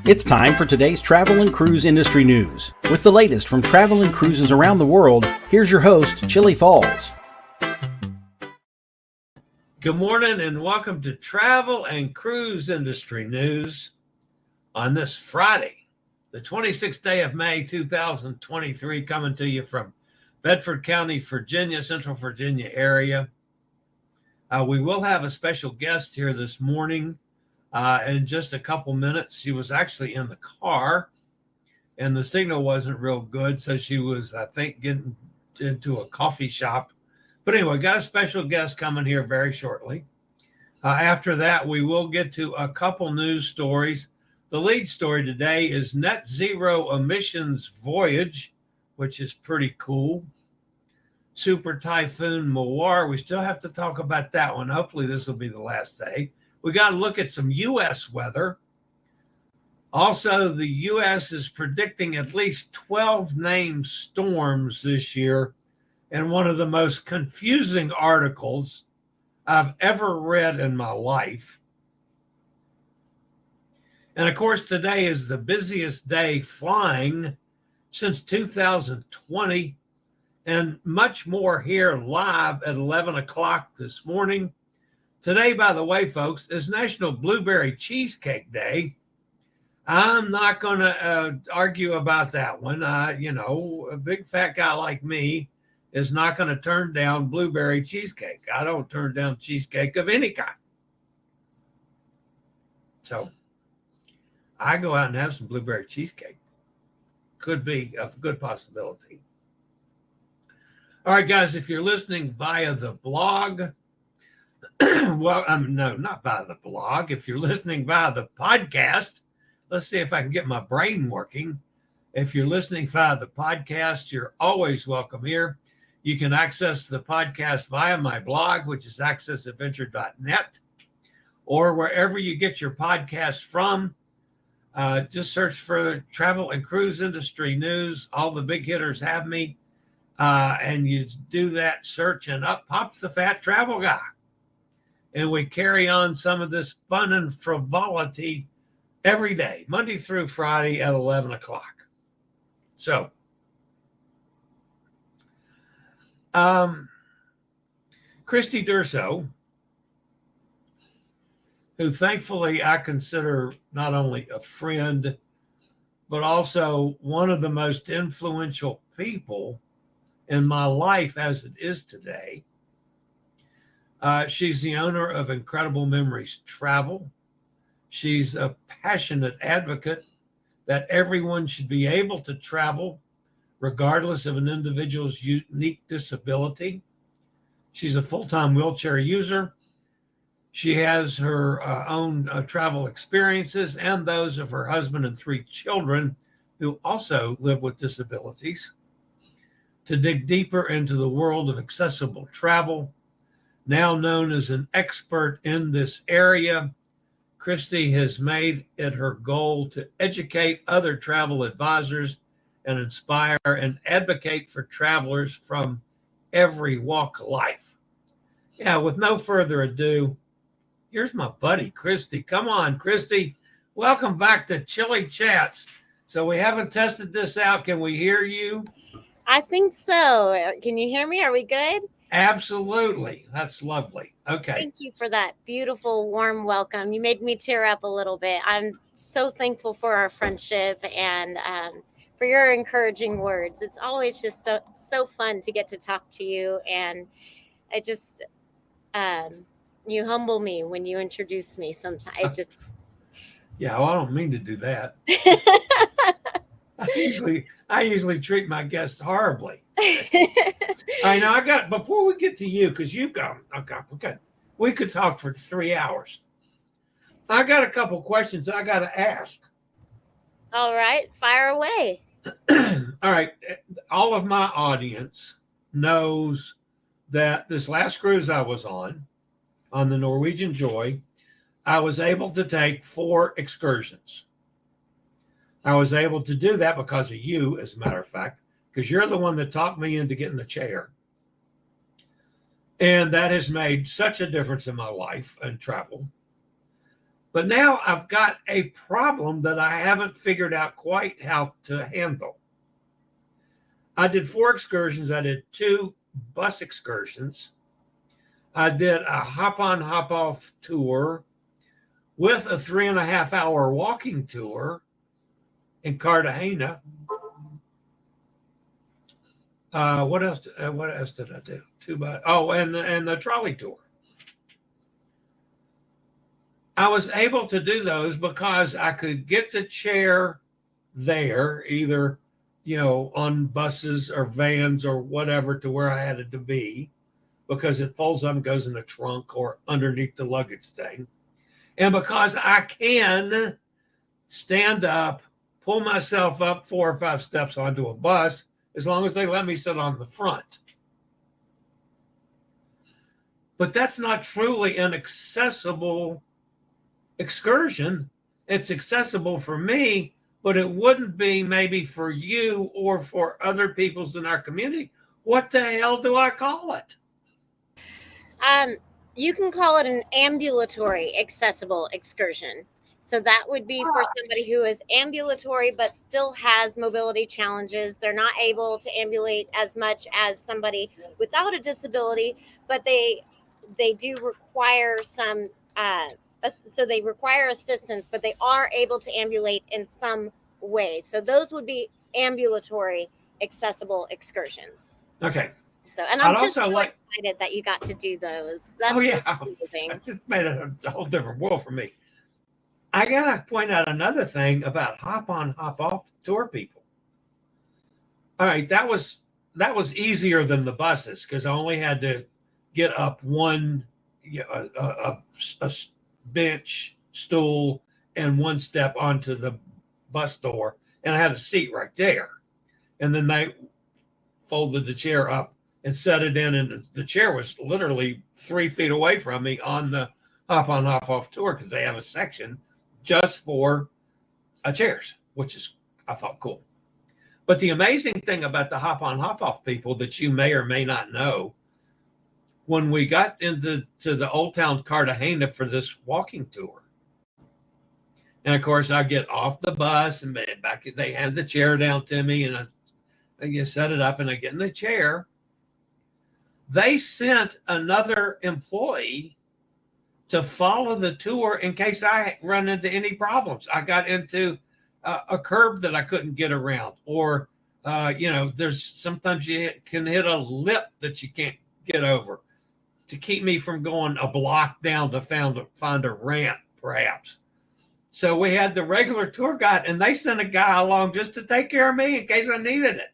It's time for today's travel and cruise industry news. With the latest from travel and cruises around the world, here's your host, Chillie Falls. Good morning and welcome to Travel and Cruise Industry News on this Friday, the 26th day of May, 2023, coming to you from Bedford County, Virginia, Central Virginia area. We will have a special guest here this morning in just a couple minutes. She was actually in the car and the signal wasn't real good, so she was, I think, getting into a coffee shop. But anyway, got a special guest coming here very shortly. After that, we will get to a couple news stories. The lead story today is Net Zero Emissions Voyage, which is pretty cool. Super Typhoon Mawar, we still have to talk about that one. Hopefully this will be the last day. We got to look at some U.S. weather. Also, the U.S. is predicting at least 12 named storms this year, and one of the most confusing articles I've ever read in my life. And of course, today is the busiest day flying since 2020, and much more here live at 11 o'clock this morning. Today, by the way, folks, is National Blueberry Cheesecake Day. I'm not going to argue about that one. A big fat guy like me is not going to turn down blueberry cheesecake. I don't turn down cheesecake of any kind. So I go out and have some blueberry cheesecake. Could be a good possibility. All right, guys, if you're listening via the blog, well, no, not via the blog. If you're listening via the podcast, let's see if I can get my brain working. If you're listening via the podcast, you're always welcome here. You can access the podcast via my blog, which is accessadventure.net, or wherever you get your podcast from. Just search for Travel and Cruise Industry News. All the big hitters have me. And you do that search, and up pops the Fat Travel Guy. And we carry on some of this fun and frivolity every day, Monday through Friday at 11 o'clock. So, Kristy Durso, who thankfully I consider not only a friend, but also one of the most influential people in my life as it is today. She's the owner of Incredible Memories Travel. She's a passionate advocate that everyone should be able to travel regardless of an individual's unique disability. She's a full-time wheelchair user. She has her own travel experiences and those of her husband and 3 children who also live with disabilities. To dig deeper into the world of accessible travel, now known as an expert in this area, Kristy has made it her goal to educate other travel advisors and inspire and advocate for travelers from every walk of life. Yeah, with no further ado, here's my buddy, Kristy. Come on, Kristy. Welcome back to Chillie Chats. So we haven't tested this out. Can we hear you? I think so. Can you hear me? Are we good? Absolutely. That's lovely. Okay. Thank you for that beautiful, warm welcome. You made me tear up a little bit. I'm so thankful for our friendship and for your encouraging words. It's always just so fun to get to talk to you. And I just, you humble me when you introduce me sometimes. Yeah, well, I don't mean to do that. I usually treat my guests horribly. I know. Before we get to you, because you've got, okay, we could talk for 3 hours. I got a couple questions I got to ask. All right, fire away. All right, all of my audience knows that this last cruise I was on the Norwegian Joy, I was able to take 4 excursions. I was able to do that because of you, as a matter of fact, because you're the one that talked me into getting the chair. And that has made such a difference in my life and travel. But now I've got a problem that I haven't figured out quite how to handle. I did 4 excursions. I did 2 bus excursions. I did a hop-on, hop-off tour with a 3.5-hour walking tour in Cartagena. What else did I do? 2 bus. Oh, and the trolley tour. I was able to do those because I could get the chair there, either, on buses or vans or whatever, to where I had it to be, because it folds up and goes in the trunk or underneath the luggage thing. And because I can stand up, pull myself up 4 or 5 steps onto a bus, as long as they let me sit on the front. But that's not truly an accessible excursion. It's accessible for me, but it wouldn't be maybe for you or for other peoples in our community. What the hell do I call it? You can call it an ambulatory accessible excursion. So that would be for somebody who is ambulatory but still has mobility challenges. They're not able to ambulate as much as somebody without a disability, but they do require some so they require assistance, but they are able to ambulate in some way. So those would be ambulatory accessible excursions. Okay. So, and I'm I'd just also so like- excited that you got to do those. That's amazing. It's made a whole different world for me. I gotta point out another thing about hop-on, hop-off tour people. All right, that was easier than the buses, because I only had to get up one a bench, stool, and 1 step onto the bus door, and I had a seat right there. And then they folded the chair up and set it in, and the chair was literally 3 feet away from me on the hop-on, hop-off tour, because they have a section just for chairs, which is, I thought, cool. But the amazing thing about the hop-on, hop-off people that you may or may not know, when we got into the Old Town Cartagena for this walking tour, and of course I get off the bus and back, they hand the chair down to me, and I set it up and I get in the chair. They sent another employee to follow the tour in case I run into any problems. I got into a curb that I couldn't get around, or there's sometimes you can hit a lip that you can't get over, to keep me from going a block down to find a ramp, perhaps. So we had the regular tour guide, and they sent a guy along just to take care of me in case I needed it,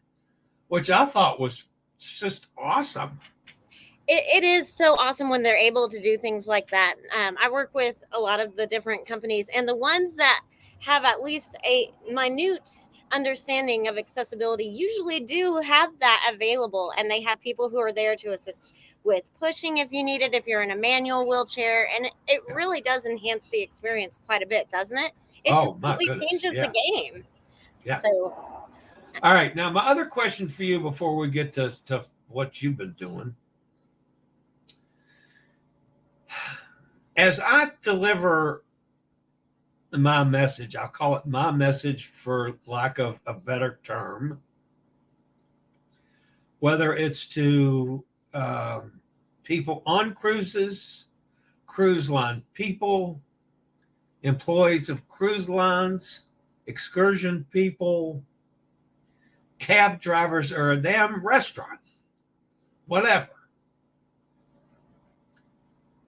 which I thought was just awesome. It is so awesome when they're able to do things like that. I work with a lot of the different companies, and the ones that have at least a minute understanding of accessibility usually do have that available, and they have people who are there to assist with pushing if you need it, if you're in a manual wheelchair, and it really does enhance the experience quite a bit, doesn't it? It completely changes the game. Yeah. So, all right, now my other question for you before we get to what you've been doing. As I deliver my message, I'll call it my message for lack of a better term, whether it's to people on cruises, cruise line people, employees of cruise lines, excursion people, cab drivers, or a damn restaurant, whatever.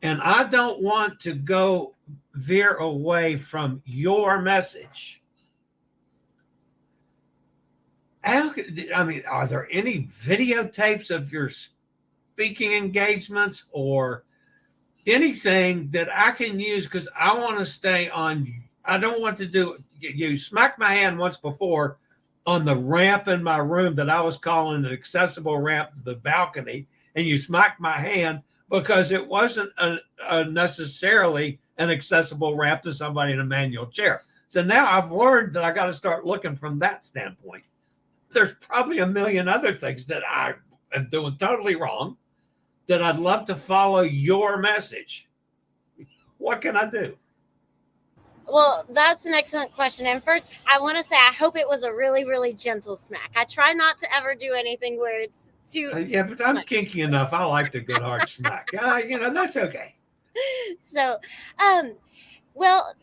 And I don't want to veer away from your message. Are there any videotapes of your speaking engagements or anything that I can use? Because I want to stay on. I don't want to do. You smacked my hand once before on the ramp in my room that I was calling an accessible ramp to the balcony, and you smacked my hand because it wasn't necessarily an accessible ramp to somebody in a manual chair. So now I've learned that I got to start looking from that standpoint. There's probably a million other things that I am doing totally wrong that I'd love to follow your message. What can I do? Well, that's an excellent question. And first, I want to say I hope it was a really, really gentle smack. I try not to ever do anything where it's too Yeah, but I'm kinky enough. I like the good hard smack. That's okay. So, well,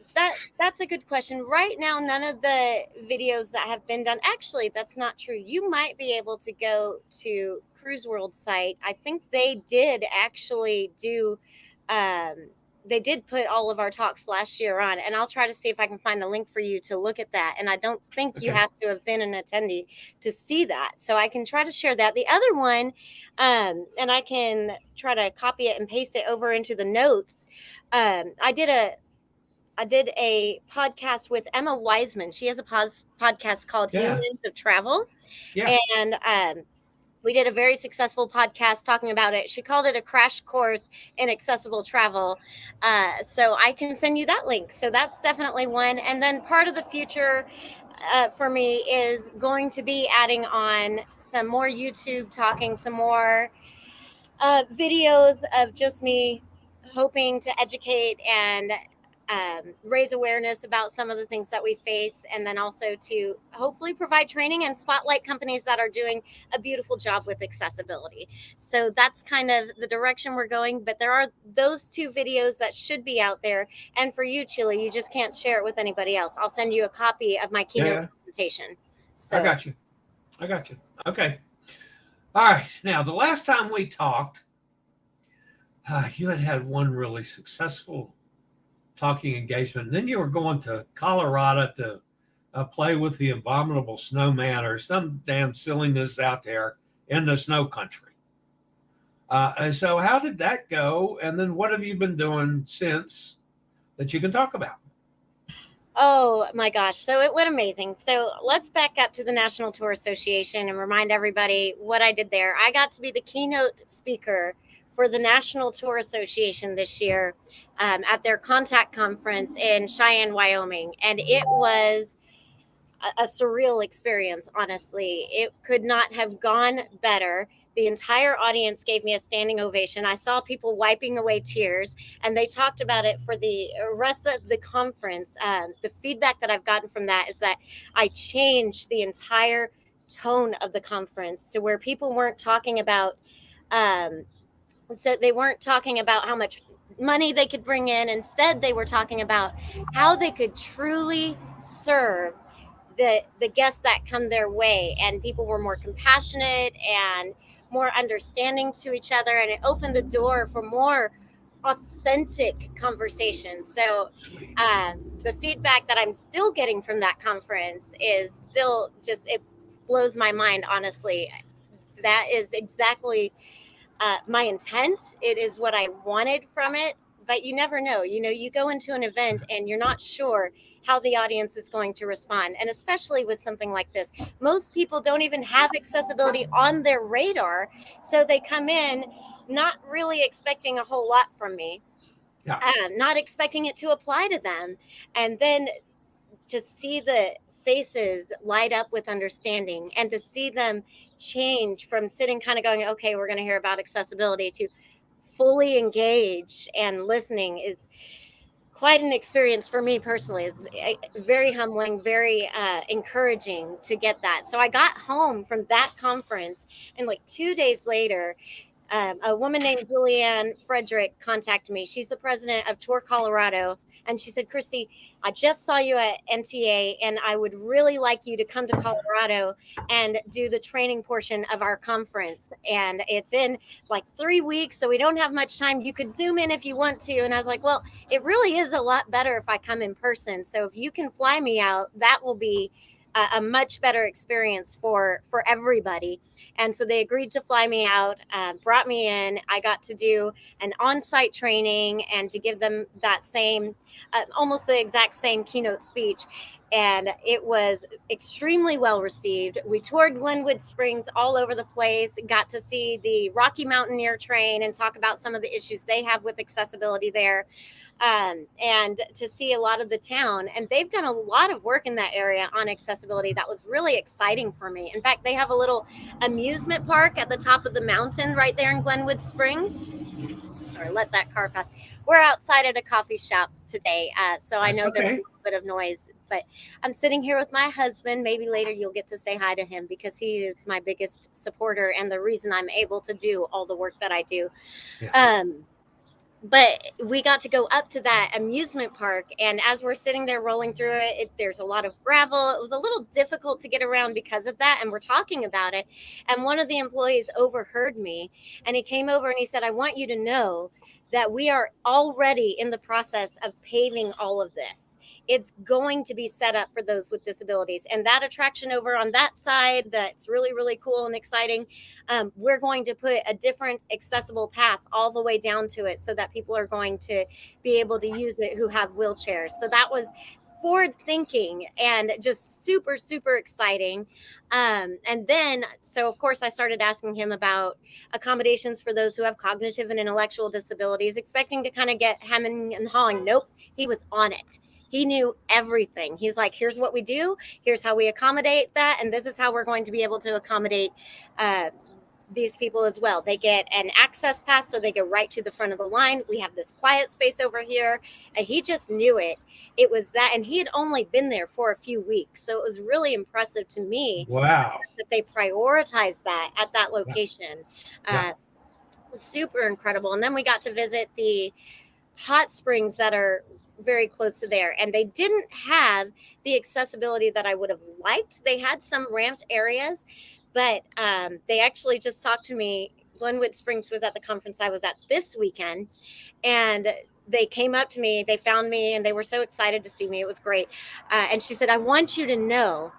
that's a good question. Right now, none of the videos that have been done, actually, that's not true. You might be able to go to Cruise World site. I think they did actually do, they did put all of our talks last year on, and I'll try to see if I can find a link for you to look at that. And I don't think you Okay. have to have been an attendee to see that. So I can try to share that. The other one, and I can try to copy it and paste it over into the notes. I did a podcast with Emma Wiseman. She has a podcast called Yeah. Humans of Travel. Yeah. And we did a very successful podcast talking about it. She called it a crash course in accessible travel. So I can send you that link. So that's definitely one. And then part of the future for me is going to be adding on some more YouTube talking, some more videos of just me hoping to educate and raise awareness about some of the things that we face, and then also to hopefully provide training and spotlight companies that are doing a beautiful job with accessibility. So that's kind of the direction we're going, but there are those two videos that should be out there. And for you, Chillie, you just can't share it with anybody else. I'll send you a copy of my keynote presentation. So I got you. Okay. All right. Now, the last time we talked, you had one really successful talking engagement. And then you were going to Colorado to play with the abominable snowman or some damn silliness out there in the snow country. And so how did that go? And then what have you been doing since that you can talk about? Oh my gosh. So it went amazing. So let's back up to the National Tour Association and remind everybody what I did there. I got to be the keynote speaker for the National Tour Association this year at their Contact Conference in Cheyenne, Wyoming. And it was a surreal experience, honestly. It could not have gone better. The entire audience gave me a standing ovation. I saw people wiping away tears, and they talked about it for the rest of the conference. The feedback that I've gotten from that is that I changed the entire tone of the conference to where people weren't talking about so they weren't talking about how much money they could bring in. Instead, they were talking about how they could truly serve the guests that come their way. And people were more compassionate and more understanding to each other. And it opened the door for more authentic conversations. So the feedback that I'm still getting from that conference is still just, it blows my mind, honestly. That is exactly my intent. It is what I wanted from it, but you never know. You go into an event and you're not sure how the audience is going to respond. And especially with something like this, most people don't even have accessibility on their radar. So they come in not really expecting a whole lot from me, not expecting it to apply to them. And then to see the faces light up with understanding and to see them change from sitting kind of going, okay, we're going to hear about accessibility, to fully engage and listening is quite an experience for me personally. It's very humbling, very encouraging to get that. So I got home from that conference, and like 2 days later, a woman named Julianne Frederick contacted me. She's the president of Tour Colorado. And she said, Kristy, I just saw you at NTA, and I would really like you to come to Colorado and do the training portion of our conference. And it's in like 3 weeks, so we don't have much time. You could Zoom in if you want to. And I was like, well, it really is a lot better if I come in person. So if you can fly me out, that will be a much better experience for everybody. And so they agreed to fly me out, brought me in. I got to do an on-site training and to give them that same, almost the exact same keynote speech. And it was extremely well received. We toured Glenwood Springs all over the place, got to see the Rocky Mountaineer train and talk about some of the issues they have with accessibility there. And to see a lot of the town. And they've done a lot of work in that area on accessibility. That was really exciting for me. In fact, they have a little amusement park at the top of the mountain right there in Glenwood Springs. sorry, let that car pass. We're outside at a coffee shop today, so I know there's a little bit of noise, but I'm sitting here with my husband. Maybe later you'll get to say hi to him because he is my biggest supporter and the reason I'm able to do all the work that I do. Yeah. But we got to go up to that amusement park, and as we're sitting there rolling through it, there's a lot of gravel. It was a little difficult to get around because of that, and we're talking about it, and one of the employees overheard me, and he came over and he said, I want you to know that we are already in the process of paving all of this. It's going to be set up for those with disabilities. And that attraction over on that side, that's really, really cool and exciting. We're going to put a different accessible path all the way down to it so that people are going to be able to use it who have wheelchairs. So that was forward thinking and just super, super exciting. And then, so of course, I started asking him about accommodations for those who have cognitive and intellectual disabilities, expecting to kind of get hemming and hawing. Nope, he was on it. He knew everything. He's like, here's what we do. Here's how we accommodate that. And this is how we're going to be able to accommodate these people as well. They get an access pass, so they go right to the front of the line. We have this quiet space over here. And he just knew it. It was that. And he had only been there for a few weeks. So it was really impressive to me. Wow. That they prioritized that at that location. Yeah. Super incredible. And then we got to visit the hot springs that are very close to there, and they didn't have the accessibility that I would have liked. They had some ramped areas, but they actually just talked to me. Glenwood Springs was at the conference I was at this weekend, and they came up to me, they found me, and they were so excited to see me. It was great. And she said, I want you to know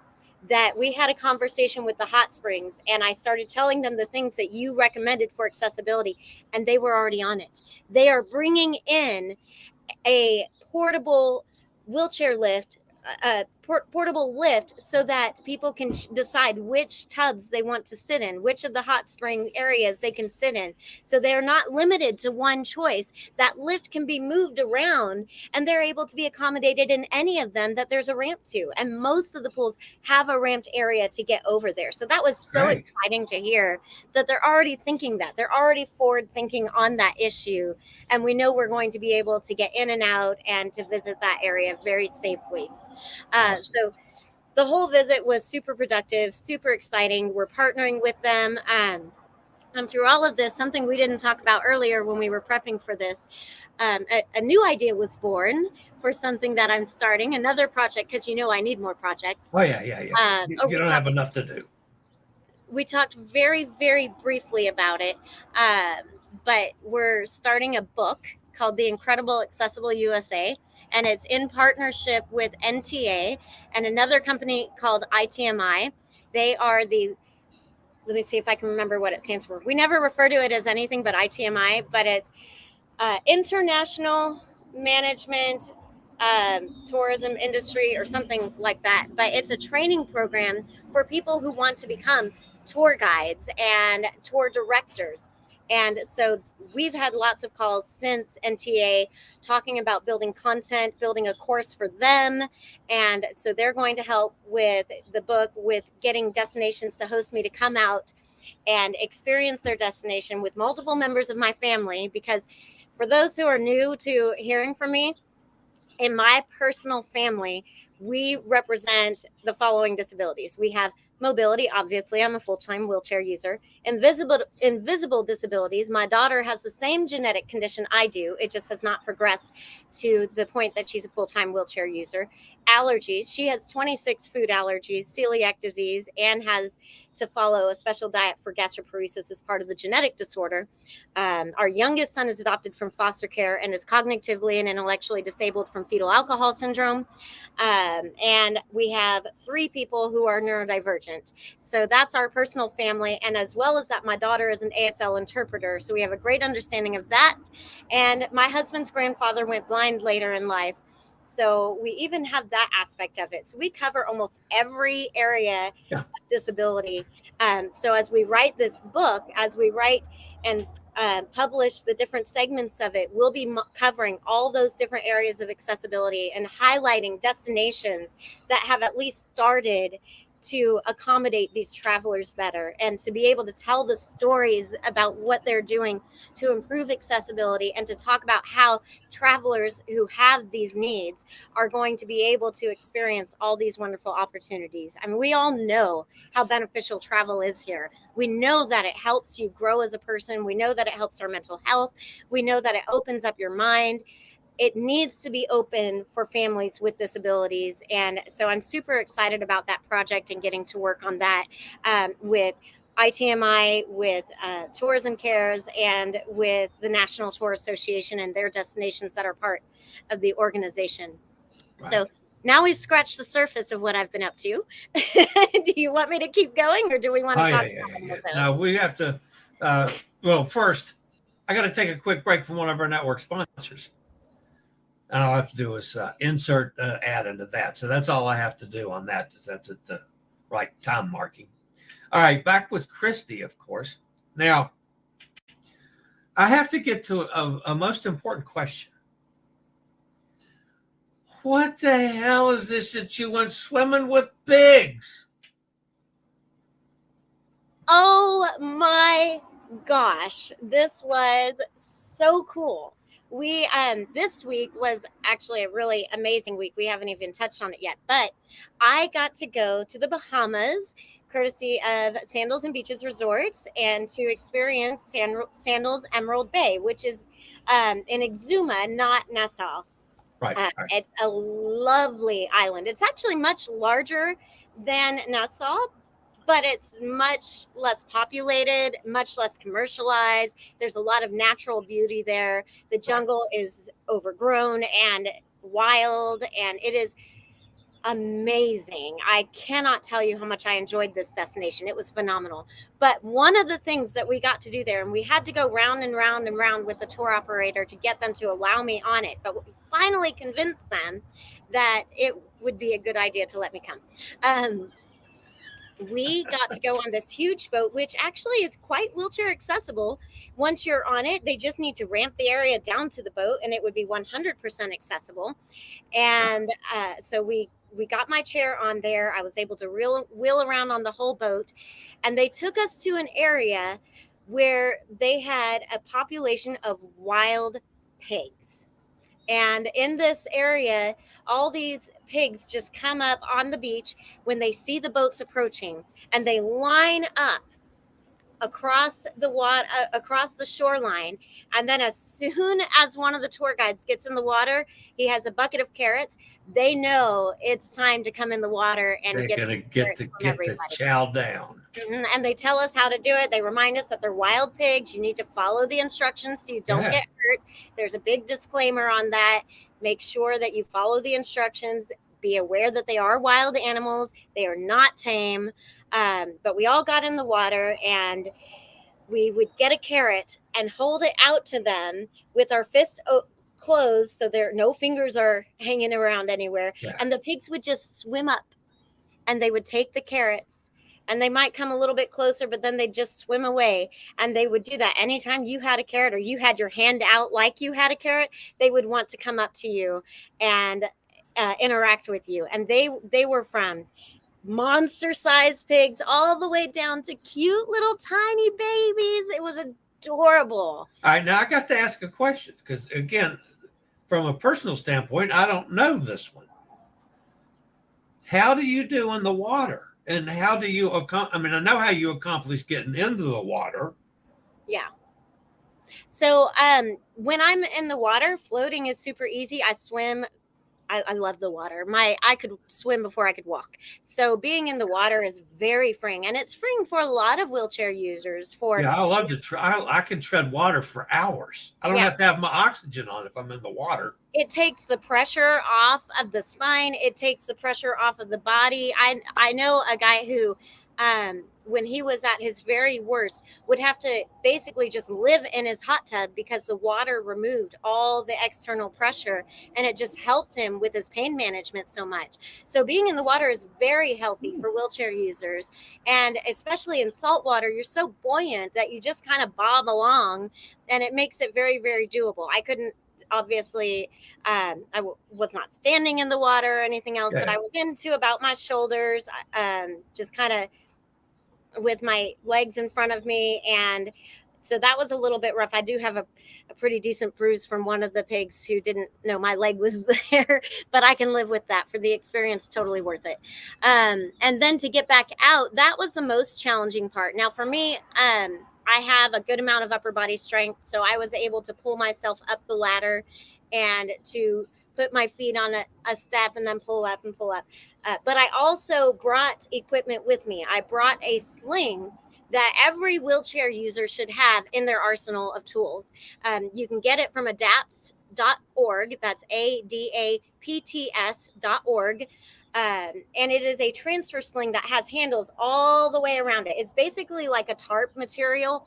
that we had a conversation with the hot springs, and I started telling them the things that you recommended for accessibility, and they were already on it. They are bringing in a portable wheelchair lift, portable lift, so that people can decide which tubs they want to sit in, which of the hot spring areas they can sit in. So they're not limited to one choice. That lift can be moved around, and they're able to be accommodated in any of them that there's a ramp to. And most of the pools have a ramped area to get over there. So that was so exciting to hear that they're already thinking that. They're already forward thinking on that issue. And we know we're going to be able to get in and out and to visit that area very safely. So the whole visit was super productive, super exciting. We're partnering with them. Through all of this, something we didn't talk about earlier when we were prepping for this, a new idea was born for something that I'm starting, another project, because I need more projects. Oh, yeah. You don't have enough to do. We talked very, very briefly about it, but we're starting a book called The Incredible Accessible USA, and it's in partnership with NTA and another company called ITMI. They are let me see if I can remember what it stands for. We never refer to it as anything but ITMI, but it's International Management Tourism Industry or something like that. But it's a training program for people who want to become tour guides and tour directors. And so we've had lots of calls since NTA talking about building content, building a course for them. And so they're going to help with the book, with getting destinations to host me to come out and experience their destination with multiple members of my family. Because for those who are new to hearing from me, in my personal family, we represent the following disabilities. We have mobility, obviously, I'm a full-time wheelchair user. Invisible disabilities. My daughter has the same genetic condition I do. It just has not progressed to the point that she's a full-time wheelchair user. Allergies. She has 26 food allergies, celiac disease, and has to follow a special diet for gastroparesis as part of the genetic disorder. Our youngest son is adopted from foster care and is cognitively and intellectually disabled from fetal alcohol syndrome. And we have 3 people who are neurodivergent. So that's our personal family. And as well as that, my daughter is an ASL interpreter. So we have a great understanding of that. And my husband's grandfather went blind later in life. So we even have that aspect of it. So we cover almost every area of disability. So as we write this book, as we write and publish the different segments of it, we'll be covering all those different areas of accessibility and highlighting destinations that have at least started to accommodate these travelers better and to be able to tell the stories about what they're doing to improve accessibility and to talk about how travelers who have these needs are going to be able to experience all these wonderful opportunities. I mean, we all know how beneficial travel is here. We know that it helps you grow as a person. We know that it helps our mental health. We know that it opens up your mind. It needs to be open for families with disabilities. And so I'm super excited about that project and getting to work on that with ITMI, with Tourism Cares, and with the National Tour Association and their destinations that are part of the organization. Right. So now we've scratched the surface of what I've been up to. Do you want me to keep going, or do we want to talk about those? No, we have to. Well, first, I got to take a quick break from one of our network sponsors. And all I have to do is insert ad into that. So that's all I have to do on that. That's at the right time marking. All right, back with Kristy, of course. Now, I have to get to a most important question. What the hell is this that you went swimming with pigs? Oh my gosh, this was so cool. We this week was actually a really amazing week. We haven't even touched on it yet, but I got to go to the Bahamas, courtesy of Sandals and Beaches Resorts, and to experience Sandals Emerald Bay, which is in Exuma, not Nassau. Right. It's a lovely island. It's actually much larger than Nassau, but it's much less populated, much less commercialized. There's a lot of natural beauty there. The jungle is overgrown and wild, and it is amazing. I cannot tell you how much I enjoyed this destination. It was phenomenal. But one of the things that we got to do there, and we had to go round and round and round with the tour operator to get them to allow me on it, but we finally convinced them that it would be a good idea to let me come. We got to go on this huge boat, which actually is quite wheelchair accessible. Once you're on it, they just need to ramp the area down to the boat, and it would be 100% accessible. And so we got my chair on there. I was able to wheel around on the whole boat, and they took us to an area where they had a population of wild pigs. And in this area, all these pigs just come up on the beach when they see the boats approaching, and they line up across the water, across the shoreline. And then as soon as one of the tour guides gets in the water, he has a bucket of carrots. They know it's time to come in the water and get to chow down. Mm-hmm. And they tell us how to do it. They remind us that they're wild pigs. You need to follow the instructions so you don't get hurt. There's a big disclaimer on that. Make sure that you follow the instructions. Be aware that they are wild animals. They are not tame. But we all got in the water, and we would get a carrot and hold it out to them with our fists closed so no fingers are hanging around anywhere. Yeah. And the pigs would just swim up, and they would take the carrots, and they might come a little bit closer, but then they'd just swim away. And they would do that anytime you had a carrot or you had your hand out like you had a carrot. They would want to come up to you and interact with you. And they were from monster-sized pigs all the way down to cute little tiny babies. It was adorable. All right, now I got to ask a question, because again, from a personal standpoint, I don't know this one. How do you do in the water? And how do you I know how you accomplish getting into the water. Yeah. So when I'm in the water, floating is super easy. I swim. I love the water. I could swim before I could walk. So being in the water is very freeing, and it's freeing for a lot of wheelchair users. I love to try. I can tread water for hours. I don't have to have my oxygen on if I'm in the water. It takes the pressure off of the spine. It takes the pressure off of the body. I know a guy who, when he was at his very worst, would have to basically just live in his hot tub because the water removed all the external pressure, and it just helped him with his pain management so much. So being in the water is very healthy for wheelchair users, and especially in salt water, you're so buoyant that you just kind of bob along, and it makes it very, very doable. obviously, was not standing in the water or anything else, but I was into about my shoulders, just kind of with my legs in front of me. And so that was a little bit rough. I do have a pretty decent bruise from one of the pigs who didn't know my leg was there, but I can live with that. For the experience, totally worth it. And then to get back out, that was the most challenging part. Now for me, I have a good amount of upper body strength, so I was able to pull myself up the ladder and to put my feet on a step and then pull up and pull up. But I also brought equipment with me. I brought a sling that every wheelchair user should have in their arsenal of tools. You can get it from adapts.org. That's ADAPTS.org. And it is a transfer sling that has handles all the way around it. It's basically like a tarp material,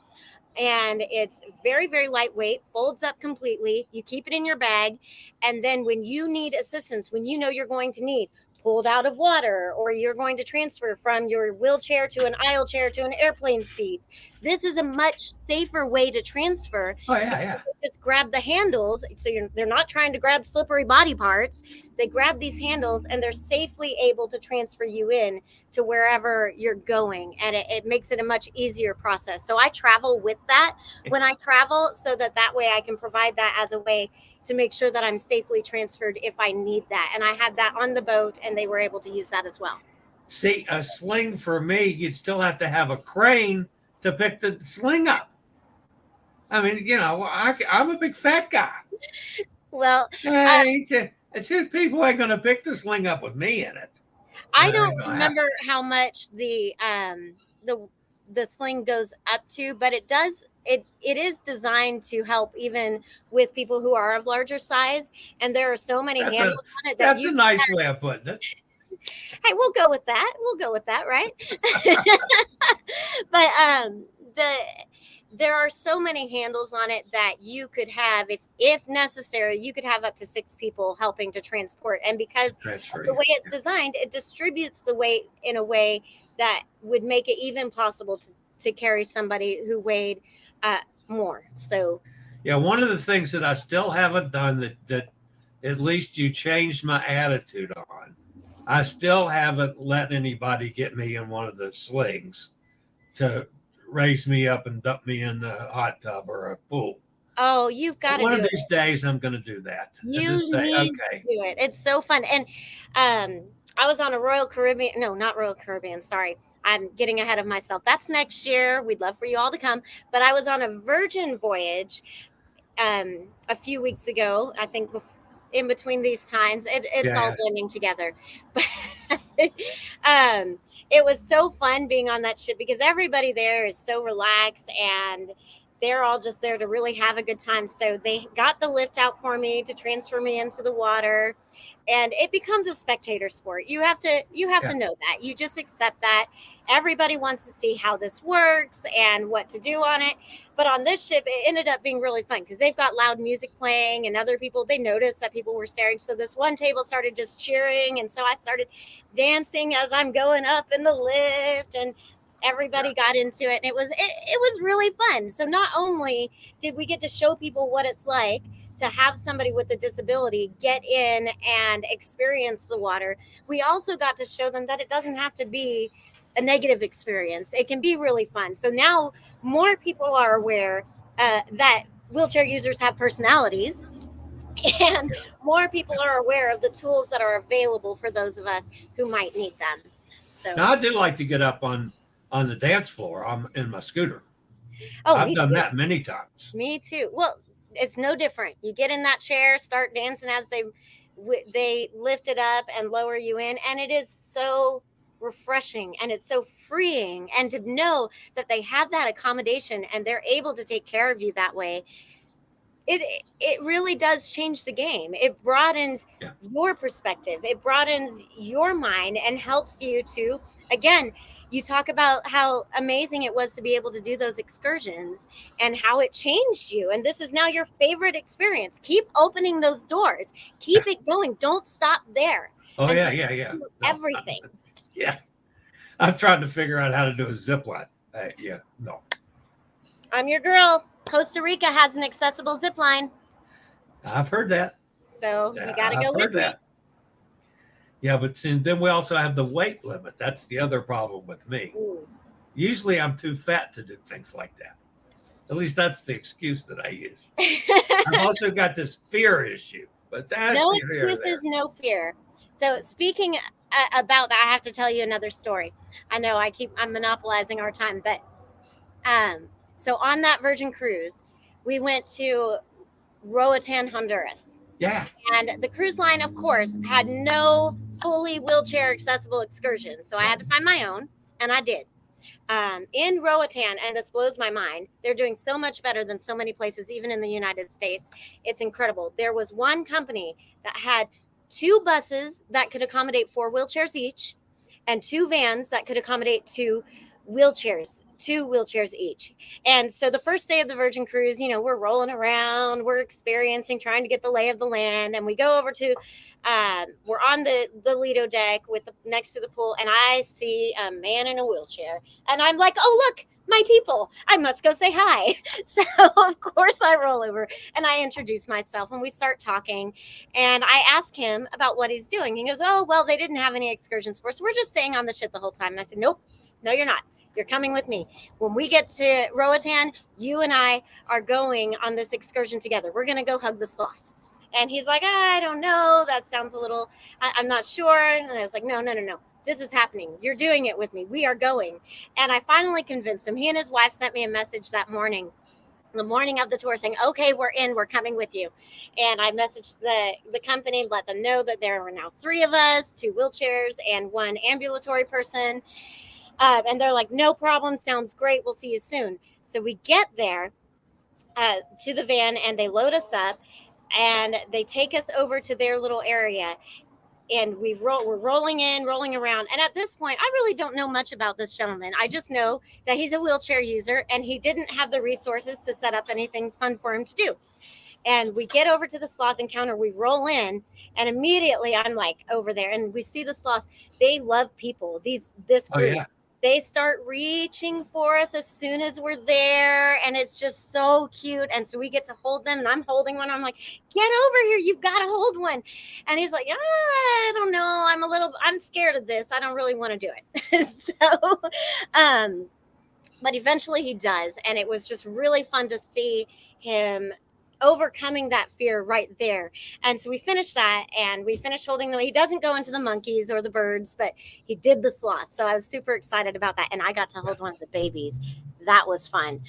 and it's very, very lightweight, folds up completely. You keep it in your bag. And then when you need assistance, when you know you're going to need pulled out of water, or you're going to transfer from your wheelchair to an aisle chair to an airplane seat, this is a much safer way to transfer. Oh, yeah. Just grab the handles. So they're not trying to grab slippery body parts. They grab these handles and they're safely able to transfer you in to wherever you're going. And it makes it a much easier process. So I travel with that when I travel, so that way I can provide that as a way to make sure that I'm safely transferred if I need that. And I had that on the boat, and they were able to use that as well. See, a sling for me, you'd still have to have a crane to pick the sling up. I mean, I'm a big fat guy. Well, it's just people ain't going to pick the sling up with me in it. I don't remember how much the sling goes up to, but it does. It is designed to help even with people who are of larger size, and there are so many handles on it. That's a nice way of putting it. Hey, we'll go with that, right? But there are so many handles on it that you could have, if necessary, you could have up to 6 people helping to transport. And because the way it's designed, it distributes the weight in a way that would make it even possible to carry somebody who weighed more. So yeah, one of the things that I still haven't done that at least you changed my attitude on, I still haven't let anybody get me in one of the slings to raise me up and dump me in the hot tub or a pool. Oh, you've got to do it. One of these days I'm going to do that. You need to do it. It's so fun. And I was on a not Royal Caribbean, sorry. I'm getting ahead of myself. That's next year. We'd love for you all to come. But I was on a Virgin voyage a few weeks ago, I think, in between these times. It's all blending together. But it was so fun being on that ship because everybody there is so relaxed and they're all just there to really have a good time. So they got the lift out for me to transfer me into the water, and it becomes a spectator sport. You have to know that. You just accept that. Everybody wants to see how this works and what to do on it. But on this ship, it ended up being really fun because they've got loud music playing, and other people, they noticed that people were staring. So this one table started just cheering. And so I started dancing as I'm going up in the lift, and everybody got into it, and it was really fun. So not only did we get to show people what it's like to have somebody with a disability get in and experience the water, we also got to show them that it doesn't have to be a negative experience. It can be really fun. So now more people are aware that wheelchair users have personalities, and more people are aware of the tools that are available for those of us who might need them. So now I do like to get up on the dance floor. I'm in my scooter. Oh, I've done that many times. Me too. Well, it's no different. You get in that chair, start dancing as they lift it up and lower you in, and it is so refreshing and it's so freeing. And to know that they have that accommodation and they're able to take care of you that way, it really does change the game. It broadens your perspective. It broadens your mind and helps you to, again, you talk about how amazing it was to be able to do those excursions and how it changed you. And this is now your favorite experience. Keep opening those doors. Keep it going. Don't stop there. Oh, yeah. Everything. Yeah. I'm trying to figure out how to do a zip line. I'm your girl. Costa Rica has an accessible zip line. I've heard that. So you got to I've go heard with me. that. Yeah, but then we also have the weight limit. That's the other problem with me. Ooh. Usually I'm too fat to do things like that. At least that's the excuse that I use. I've also got this fear issue, but that's no excuses, no fear. So speaking about that, I have to tell you another story. I know I'm monopolizing our time, but so on that Virgin cruise, we went to Roatan, Honduras. Yeah. And the cruise line, of course, had no fully wheelchair accessible excursions. So I had to find my own, and I did. In Roatan, and this blows my mind, they're doing so much better than so many places, even in the United States. It's incredible. There was one company that had 2 buses that could accommodate 4 wheelchairs each, and 2 vans that could accommodate 2 wheelchairs each. And so the first day of the Virgin cruise, we're rolling around, we're experiencing, trying to get the lay of the land, and we go over to we're on the Lido deck next to the pool, and I see a man in a wheelchair, and I'm like, oh look, my people, I must go say hi. So of course I roll over and I introduce myself, and we start talking, and I ask him about what he's doing. He goes, oh well, they didn't have any excursions for us, we're just staying on the ship the whole time. And I said, nope, no you're not. You're coming with me. When we get to Roatan, you and I are going on this excursion together. We're going to go hug the sloths. And he's like, I don't know. That sounds a little, I'm not sure. And I was like, no. This is happening. You're doing it with me. We are going. And I finally convinced him. He and his wife sent me a message that morning, the morning of the tour, saying, okay, we're in, we're coming with you. And I messaged the company, let them know that there were now 3 of us, 2 wheelchairs and 1 ambulatory person. And they're like, no problem. Sounds great. We'll see you soon. So we get there to the van, and they load us up, and they take us over to their little area. And we're rolling in, rolling around. And at this point, I really don't know much about this gentleman. I just know that he's a wheelchair user, and he didn't have the resources to set up anything fun for him to do. And we get over to the sloth encounter, we roll in, and immediately I'm like over there, and we see the sloths. They love people. This group. Oh, yeah. They start reaching for us as soon as we're there, and it's just so cute. And so we get to hold them, and I'm holding one. I'm like, get over here. You've got to hold one. And he's like, I don't know. I'm scared of this. I don't really want to do it. But eventually he does. And it was just really fun to see him overcoming that fear right there. And so we finished that, and we finished holding them. He doesn't go into the monkeys or the birds, but he did the sloth. So I was super excited about that. And I got to hold one of the babies. That was fun.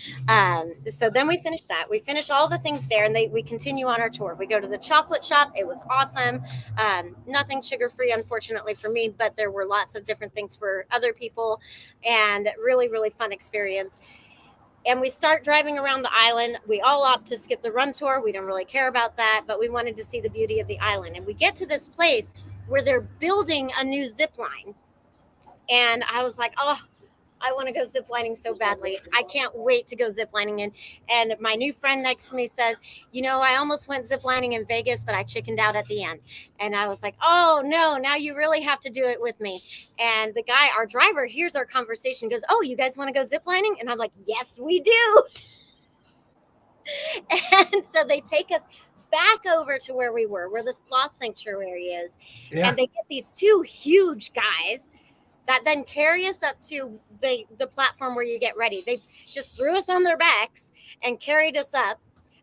So then we finished that. We finished all the things there, and we continue on our tour. We go to the chocolate shop. It was awesome. Nothing sugar-free, unfortunately, for me, but there were lots of different things for other people, and really, really fun experience. And we start driving around the island. We all opt to skip the run tour. We don't really care about that, but we wanted to see the beauty of the island. And we get to this place where they're building a new zip line. And I was like, oh, I want to go ziplining so badly. I can't wait to go ziplining. And my new friend next to me says, I almost went ziplining in Vegas, but I chickened out at the end. And I was like, oh, no, now you really have to do it with me. And the guy, our driver, hears our conversation, goes, oh, you guys want to go ziplining? And I'm like, yes, we do. And so they take us back over to where we were, where the sloth sanctuary is. Yeah. And they get these 2 huge guys that then carry us up to the platform where you get ready. They just threw us on their backs and carried us up.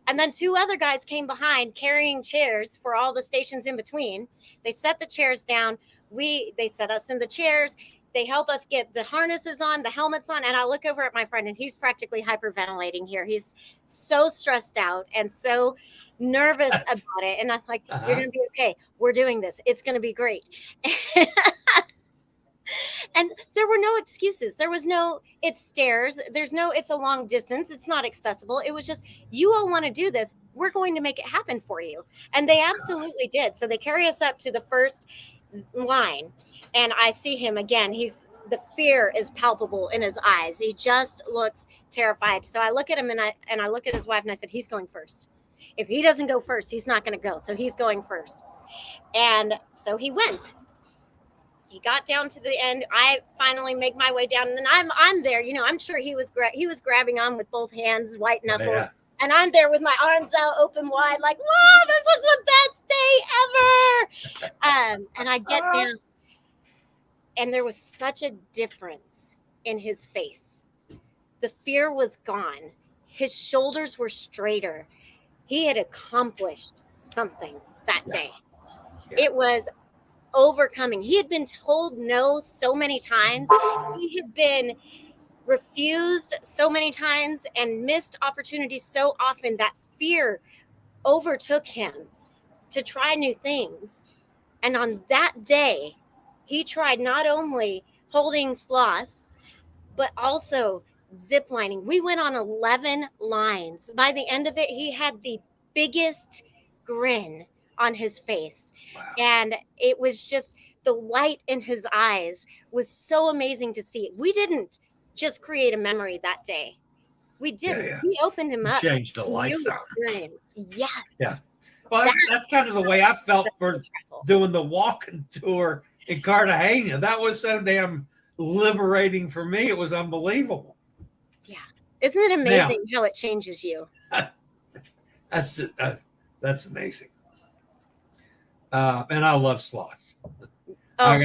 And then 2 other guys came behind carrying chairs for all the stations in between. They set the chairs down. They set us in the chairs. They help us get the harnesses on, the helmets on. And I look over at my friend, and he's practically hyperventilating here. He's so stressed out and so nervous about it. And I'm like, you're going to be okay. We're doing this. It's going to be great. And there were no excuses. There was no, it's stairs. It's a long distance. It's not accessible. It was just, you all want to do this. We're going to make it happen for you. And they absolutely did. So they carry us up to the first line, and I see him again. The fear is palpable in his eyes. He just looks terrified. So I look at him, and I look at his wife, and I said, he's going first. If he doesn't go first, he's not going to go. So he's going first. And so he went. He got down to the end. I finally make my way down, and I'm there. I'm sure he was grabbing on with both hands, white knuckle, And I'm there with my arms out open wide, like, whoa, this is the best day ever. And I get down, and there was such a difference in his face. The fear was gone. His shoulders were straighter. He had accomplished something that day. Yeah. It was overcoming. He had been told no so many times. He had been refused so many times and missed opportunities so often that fear overtook him to try new things. And on that day, he tried not only holding sloths, but also zip lining. We went on 11 lines. By the end of it, he had the biggest grin on his face. Wow. And it was just the light in his eyes was so amazing to see. We didn't just create a memory that day. We didn't. Yeah. We opened him up. Changed a life. Yes. Yeah. Well, that's kind of the way I felt for doing the walking tour in Cartagena. That was so damn liberating for me. It was unbelievable. Yeah. Isn't it amazing how it changes you? That's amazing. And I love sloths. I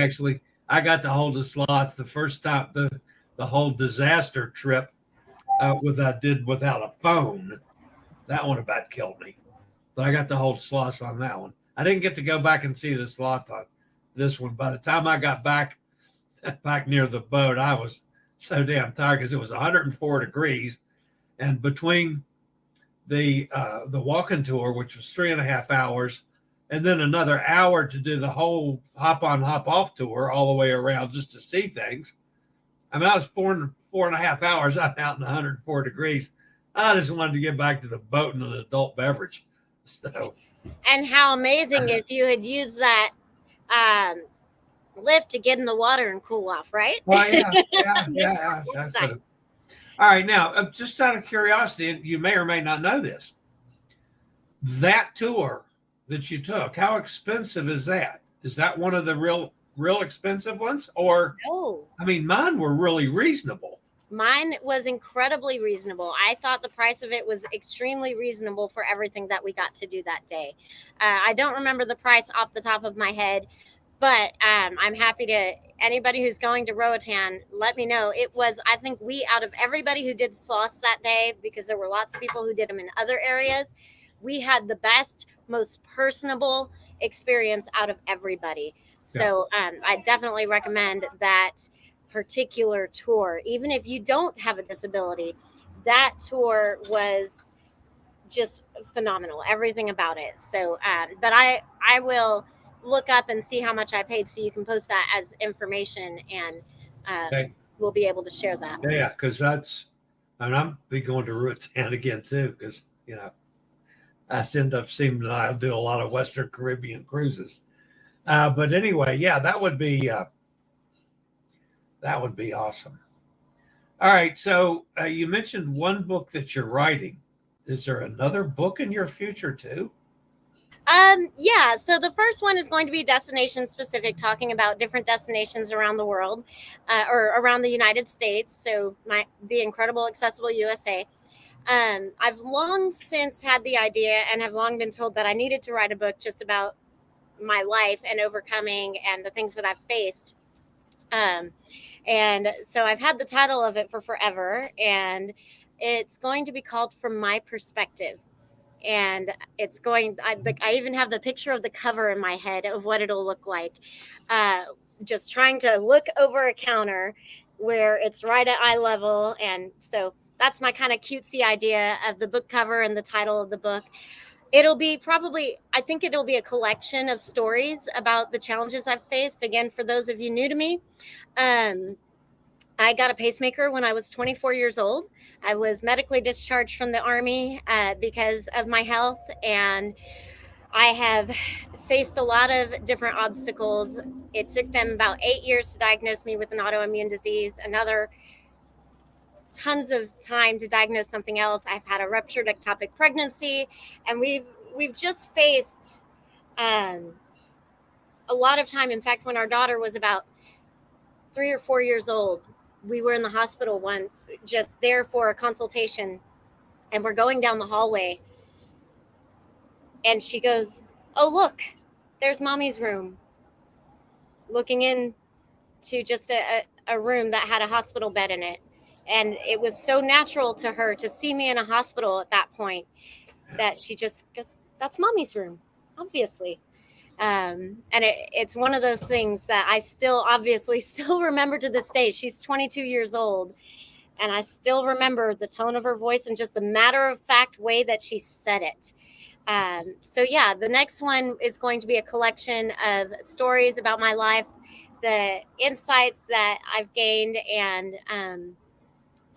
got to hold a sloth the first time, the whole disaster trip I did without a phone. That one about killed me. But I got to hold sloths on that one. I didn't get to go back and see the sloth on this one. By the time I got back near the boat, I was so damn tired because it was 104 degrees. And between the walking tour, which was 3.5 hours, and then another hour to do the whole hop on, hop off tour all the way around just to see things. I mean, I was 4.5 hours. I'm out in 104 degrees. I just wanted to get back to the boat and an adult beverage. So, and how amazing if you had used that lift to get in the water and cool off, right? Well, yeah. All right, now, just out of curiosity, you may or may not know this. That tour that you took, how expensive is that? Is that one of the real expensive ones? Or no? I mean, mine were really reasonable. Mine was incredibly reasonable. I thought the price of it was extremely reasonable for everything that we got to do that day. I don't remember the price off the top of my head, but I'm happy to, anybody who's going to Roatan, let me know. It was, I think out of everybody who did sloths that day, because there were lots of people who did them in other areas, we had the best, most personable experience out of everybody. So I definitely recommend that particular tour. Even if you don't have a disability, that tour was just phenomenal, everything about it. So but I will look up and see how much I paid so you can post that as information, and we'll be able to share that. Yeah, because I'm be going to Roatan again too, because I end up seeming that I'll do a lot of Western Caribbean cruises. But anyway, yeah, that would be awesome. All right. So you mentioned one book that you're writing. Is there another book in your future too? Yeah. So the first one is going to be destination specific, talking about different destinations around the world, or around the United States. So the incredible accessible USA. I've long since had the idea and have long been told that I needed to write a book just about my life and overcoming and the things that I've faced. And so I've had the title of it for forever, and it's going to be called From My Perspective. And it's I even have the picture of the cover in my head of what it'll look like. Just trying to look over a counter where it's right at eye level. And so that's my kind of cutesy idea of the book cover and the title of the book. It'll be I think it'll be a collection of stories about the challenges I've faced. Again, for those of you new to me, I got a pacemaker when I was 24 years old. I was medically discharged from the Army because of my health, and I have faced a lot of different obstacles. It took them about 8 years to diagnose me with an autoimmune disease, another tons of time to diagnose something else. I've had a ruptured ectopic pregnancy, and we've just faced a lot of time. In fact, when our daughter was about 3 or 4 years old, we were in the hospital once, just there for a consultation, And we're going down the hallway. And she goes, "Oh, look, there's mommy's room." Looking into just a room that had a hospital bed in it. And it was so natural to her to see me in a hospital at that point that she just goes, "That's mommy's room, obviously." And it's one of those things that I still obviously still remember to this day. She's 22 years old, and I still remember the tone of her voice and just the matter-of-fact way that she said it. So yeah, the next one is going to be a collection of stories about my life, the insights that I've gained, and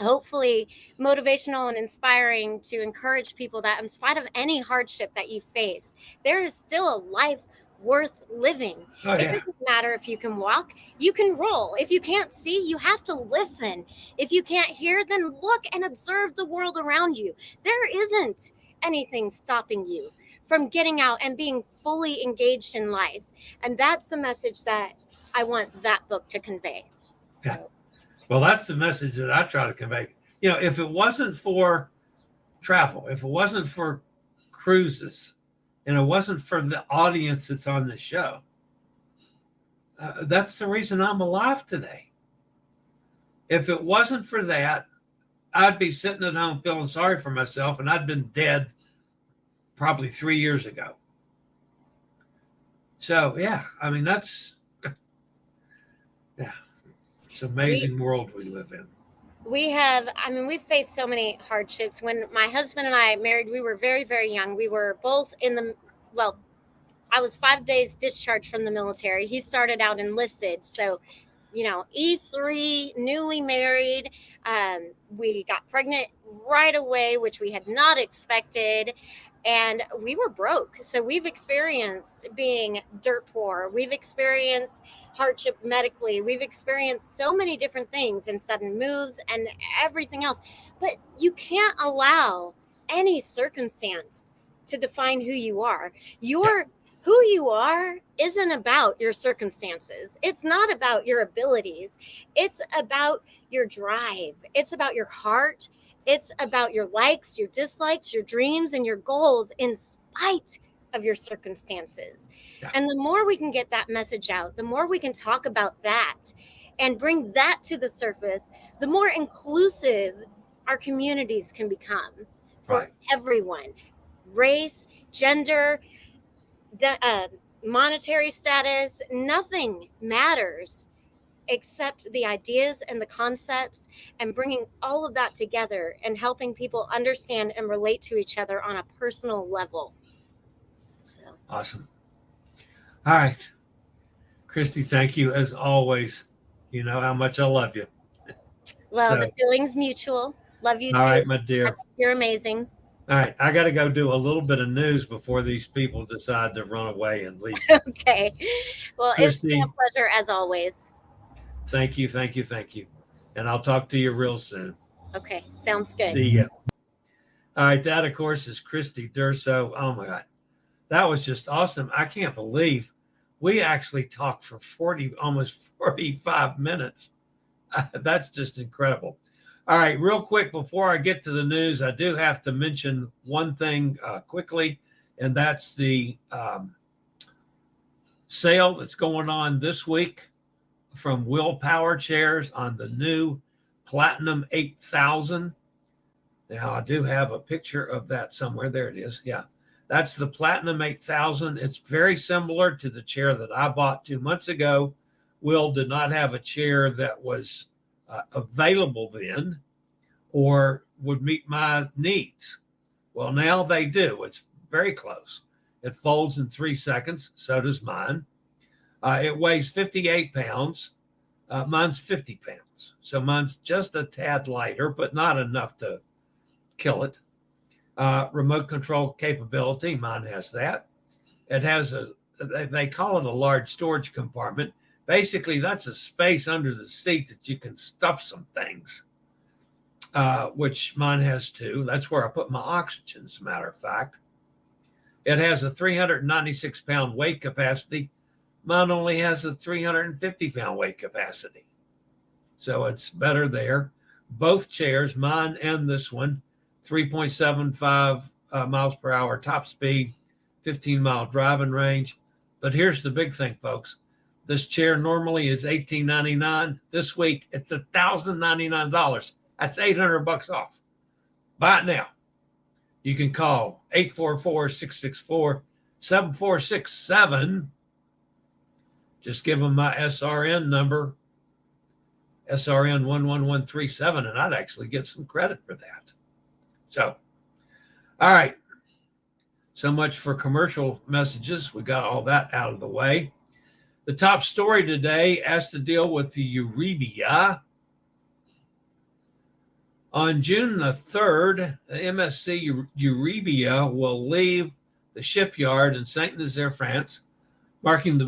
hopefully motivational and inspiring to encourage people that in spite of any hardship that you face, there is still a life worth living. Oh, It yeah. doesn't matter if you can walk, you can roll. If you can't see, you have to listen. If you can't hear, then look and observe the world around you. There isn't anything stopping you from getting out and being fully engaged in life. And that's the message that I want that book to convey. So. Yeah. Well, that's the message that I try to convey. You know, if it wasn't for travel, if it wasn't for cruises, and it wasn't for the audience that's on the show, that's the reason I'm alive today. If it wasn't for that, I'd be sitting at home feeling sorry for myself, and I'd been dead probably 3 years ago. So, yeah, I mean, that's, yeah, it's an amazing world we live in. We've faced so many hardships. When my husband and I married, we were very, very young. We were both I was 5 days discharged from the military. He started out enlisted. So, E3, newly married. We got pregnant right away, which we had not expected. And we were broke. So we've experienced being dirt poor. We've experienced hardship medically. We've experienced so many different things and sudden moves and everything else. But you can't allow any circumstance to define who you are. Who you are isn't about your circumstances. It's not about your abilities. It's about your drive. It's about your heart. It's about your likes, your dislikes, your dreams, and your goals in spite of your circumstances. Yeah. And the more we can get that message out, the more we can talk about that and bring that to the surface, the more inclusive our communities can become for everyone. Race, gender, monetary status, nothing matters except the ideas and the concepts, and bringing all of that together and helping people understand and relate to each other on a personal level. So. Awesome. All right. Kristy, thank you as always. You know how much I love you. Well, the feeling's mutual. Love you too. All right, my dear. You're amazing. All right. I got to go do a little bit of news before these people decide to run away and leave. Okay. Well, Kristy, it's been a pleasure as always. Thank you. Thank you. Thank you. And I'll talk to you real soon. Okay. Sounds good. See ya. All right. That, of course, is Kristy Durso. Oh, my God. That was just awesome. I can't believe we actually talked for almost 45 minutes. That's just incredible. All right. Real quick, before I get to the news, I do have to mention one thing quickly, and that's the sale that's going on this week from Willpower Chairs on the new Platinum 8000. Now, I do have a picture of that somewhere. There it is. Yeah, that's the Platinum 8000. It's very similar to the chair that I bought 2 months ago. Will did not have a chair that was available then or would meet my needs. Well, now they do. It's very close. It folds in 3 seconds. So does mine. It weighs 58 pounds. Mine's 50 pounds. So mine's just a tad lighter, but not enough to kill it. Remote control capability. Mine has that. It has they call it a large storage compartment. Basically, that's a space under the seat that you can stuff some things, which mine has too. That's where I put my oxygen, as a matter of fact. It has a 396-pound weight capacity. Mine only has a 350-pound weight capacity. So it's better there. Both chairs, mine and this one, 3.75 miles per hour top speed, 15-mile driving range. But here's the big thing, folks. This chair normally is $1,899. This week, it's $1,099. That's $800 off. Buy it now. You can call 844-664-7467. Just give them my SRN number, SRN 11137, and I'd actually get some credit for that. So, all right. So much for commercial messages. We got all that out of the way. The top story today has to deal with the Euribia. On June the 3rd, the MSC Euribia will leave the shipyard in Saint-Nazaire, France, marking the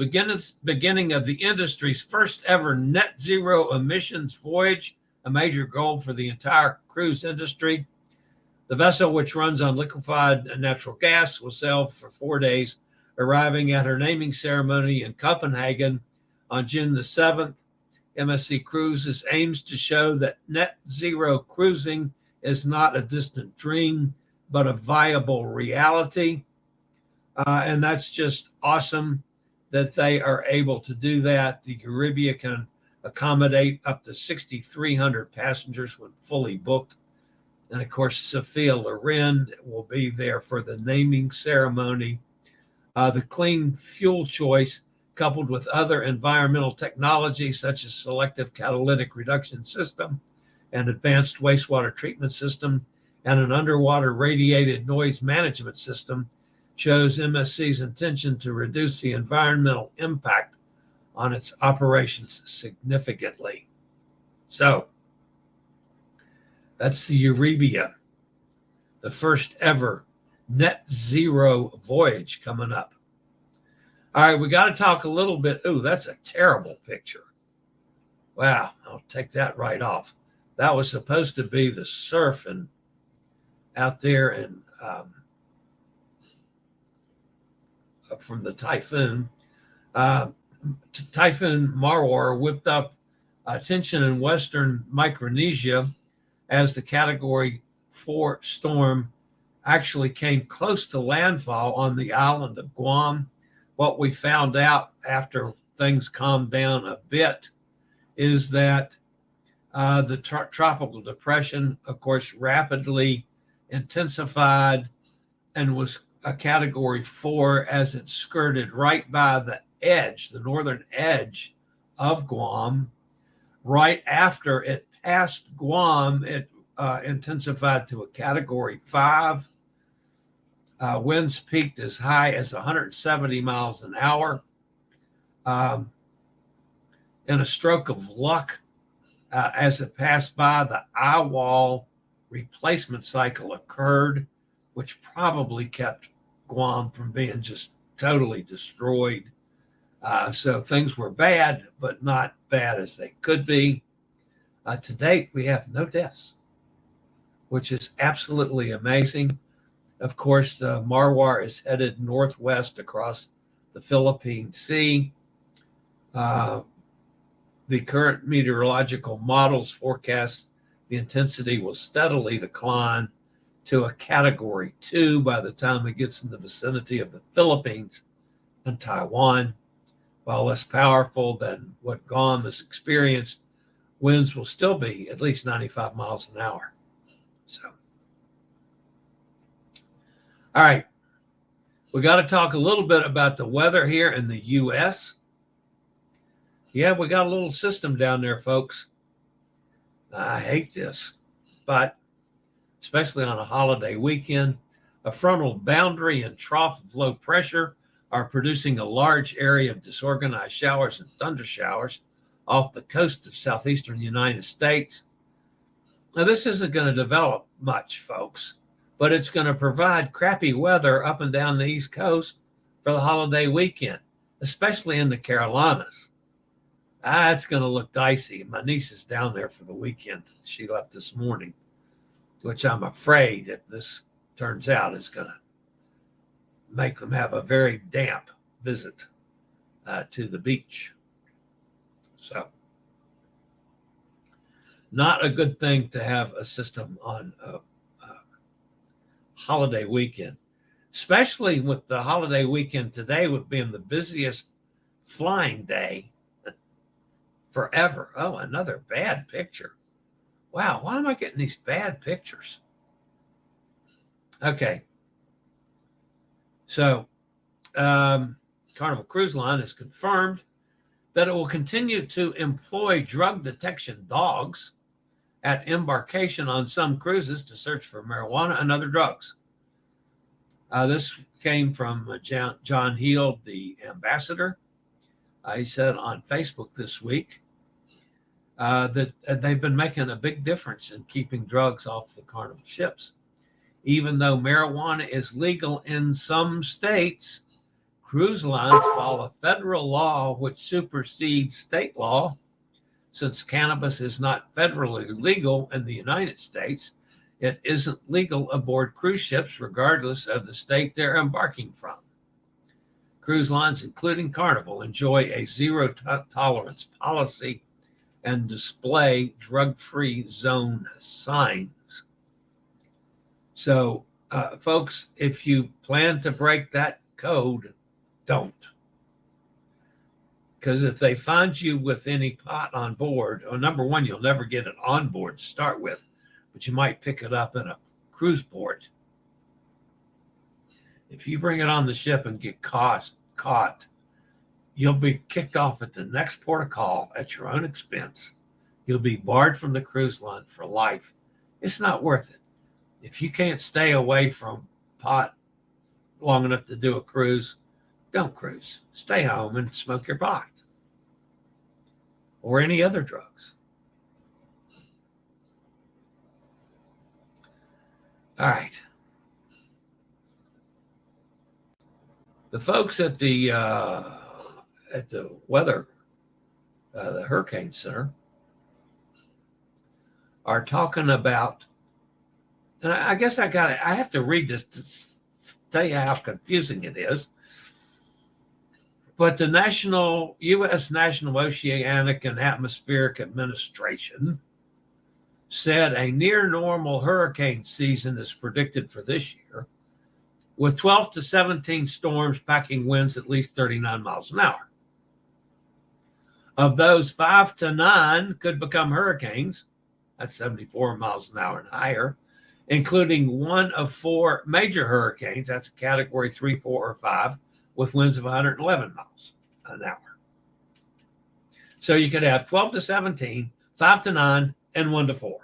beginning of the industry's first ever net zero emissions voyage, a major goal for the entire cruise industry. The vessel, which runs on liquefied natural gas, will sail for 4 days, arriving at her naming ceremony in Copenhagen on June the 7th. MSC Cruises aims to show that net zero cruising is not a distant dream, but a viable reality. And that's just awesome that they are able to do that. The Euribia can accommodate up to 6,300 passengers when fully booked. And of course, Sophia Loren will be there for the naming ceremony. The clean fuel choice, coupled with other environmental technologies such as selective catalytic reduction system, an advanced wastewater treatment system, and an underwater radiated noise management system, shows MSC's intention to reduce the environmental impact on its operations significantly. So that's the Euribia, the first ever net zero voyage coming up. All right, we got to talk a little bit. Oh, that's a terrible picture. Wow, I'll take that right off. That was supposed to be the surf and out there in from the typhoon. Typhoon Marwar whipped up attention in Western Micronesia as the Category 4 storm actually came close to landfall on the island of Guam. What we found out after things calmed down a bit is that the tropical depression, of course, rapidly intensified and was a Category 4 as it skirted right by the edge, the northern edge of Guam. Right after it passed Guam, it intensified to a Category 5. Winds peaked as high as 170 miles an hour. In a stroke of luck, as it passed by, the eye wall replacement cycle occurred, which probably kept Guam from being just totally destroyed. So things were bad, but not bad as they could be. To date, we have no deaths, which is absolutely amazing. Of course, the Marwar is headed northwest across the Philippine Sea. The current meteorological models forecast the intensity will steadily decline to a Category 2 by the time it gets in the vicinity of the Philippines and Taiwan. While less powerful than what Guam has experienced, winds will still be at least 95 miles an hour. So, all right, we got to talk a little bit about the weather here in the U.S. Yeah, we got a little system down there, folks. I hate this, but especially on a holiday weekend, a frontal boundary and trough of low pressure are producing a large area of disorganized showers and thunder showers off the coast of southeastern United States. Now, this isn't going to develop much, folks, but it's going to provide crappy weather up and down the East Coast for the holiday weekend, especially in the Carolinas. It's going to look dicey. My niece is down there for the weekend. She left this morning, which I'm afraid, if this turns out, is going to make them have a very damp visit to the beach. So, not a good thing to have a system on holiday weekend, especially with the holiday weekend today with being the busiest flying day forever. Oh, another bad picture. Wow, why am I getting these bad pictures? Okay. So, Carnival Cruise Line has confirmed that it will continue to employ drug detection dogs at embarkation on some cruises to search for marijuana and other drugs. This came from John Heald, the ambassador. He said on Facebook this week that they've been making a big difference in keeping drugs off the Carnival ships. Even though marijuana is legal in some states, cruise lines follow federal law which supersedes state law. Since cannabis is not federally legal in the United States, it isn't legal aboard cruise ships regardless of the state they're embarking from. Cruise lines, including Carnival, enjoy a zero tolerance policy and display drug-free zone signs. So, folks, if you plan to break that code, don't. Because if they find you with any pot on board, or number one, you'll never get it on board to start with, but you might pick it up in a cruise port. If you bring it on the ship and get caught, you'll be kicked off at the next port of call at your own expense. You'll be barred from the cruise line for life. It's not worth it. If you can't stay away from pot long enough to do a cruise, don't cruise. Stay home and smoke your pot or any other drugs. All right. The folks at the weather, the Hurricane Center, are talking about, and I guess I have to read this to tell you how confusing it is. But the U.S. National Oceanic and Atmospheric Administration said a near normal hurricane season is predicted for this year, with 12 to 17 storms packing winds at least 39 miles an hour. Of those, 5 to 9 could become hurricanes. That's 74 miles an hour and higher, including one of 4 major hurricanes. That's category 3, 4, or 5, with winds of 111 miles an hour. So you could have 12 to 17, 5 to 9, and 1 to 4.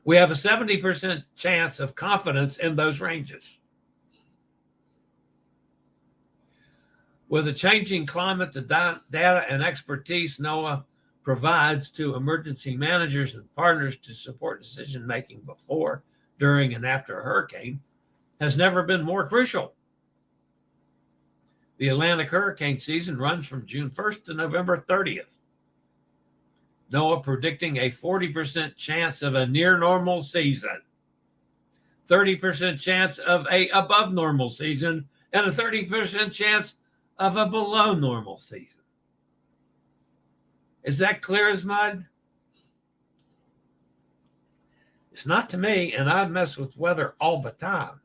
We have a 70% chance of confidence in those ranges. With a changing climate, the data and expertise NOAA provides to emergency managers and partners to support decision-making before, during, and after a hurricane has never been more crucial. The Atlantic hurricane season runs from June 1st to November 30th. NOAA predicting a 40% chance of a near normal season, 30% chance of a above normal season, and a 30% chance of a below normal season. Is that clear as mud? It's not to me, and I mess with weather all the time.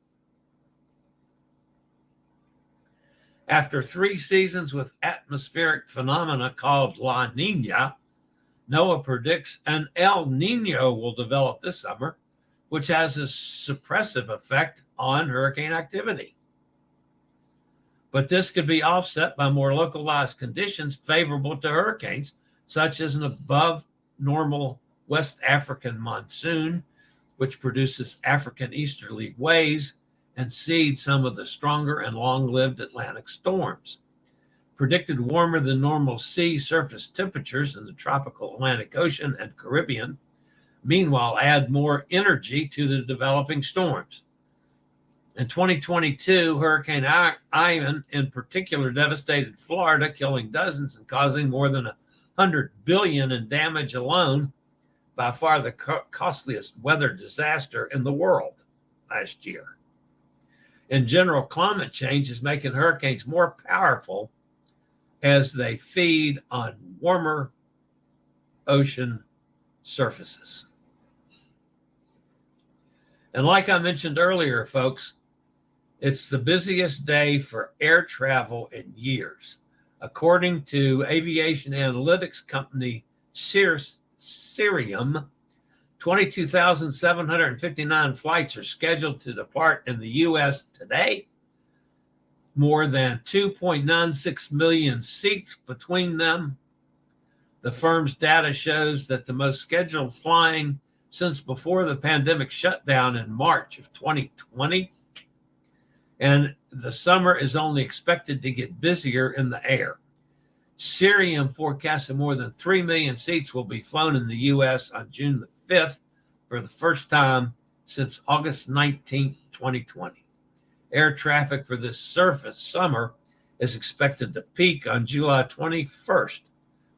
After 3 seasons with atmospheric phenomena called La Nina, NOAA predicts an El Nino will develop this summer, which has a suppressive effect on hurricane activity. But this could be offset by more localized conditions favorable to hurricanes, such as an above normal West African monsoon, which produces African easterly waves and seeds some of the stronger and long-lived Atlantic storms. Predicted warmer than normal sea surface temperatures in the tropical Atlantic Ocean and Caribbean, meanwhile, add more energy to the developing storms. In 2022, Hurricane Ivan in particular devastated Florida, killing dozens and causing more than $100 billion in damage alone, by far the costliest weather disaster in the world last year. In general, climate change is making hurricanes more powerful as they feed on warmer ocean surfaces. And like I mentioned earlier, folks, it's the busiest day for air travel in years. According to aviation analytics company Cirium, 22,759 flights are scheduled to depart in the U.S. today. More than 2.96 million seats between them. The firm's data shows that the most scheduled flying since before the pandemic shutdown in March of 2020. And the summer is only expected to get busier in the air. Cirium forecasts that more than 3 million seats will be flown in the U.S. on June the 5th for the first time since August 19th, 2020. Air traffic for this summer is expected to peak on July 21st,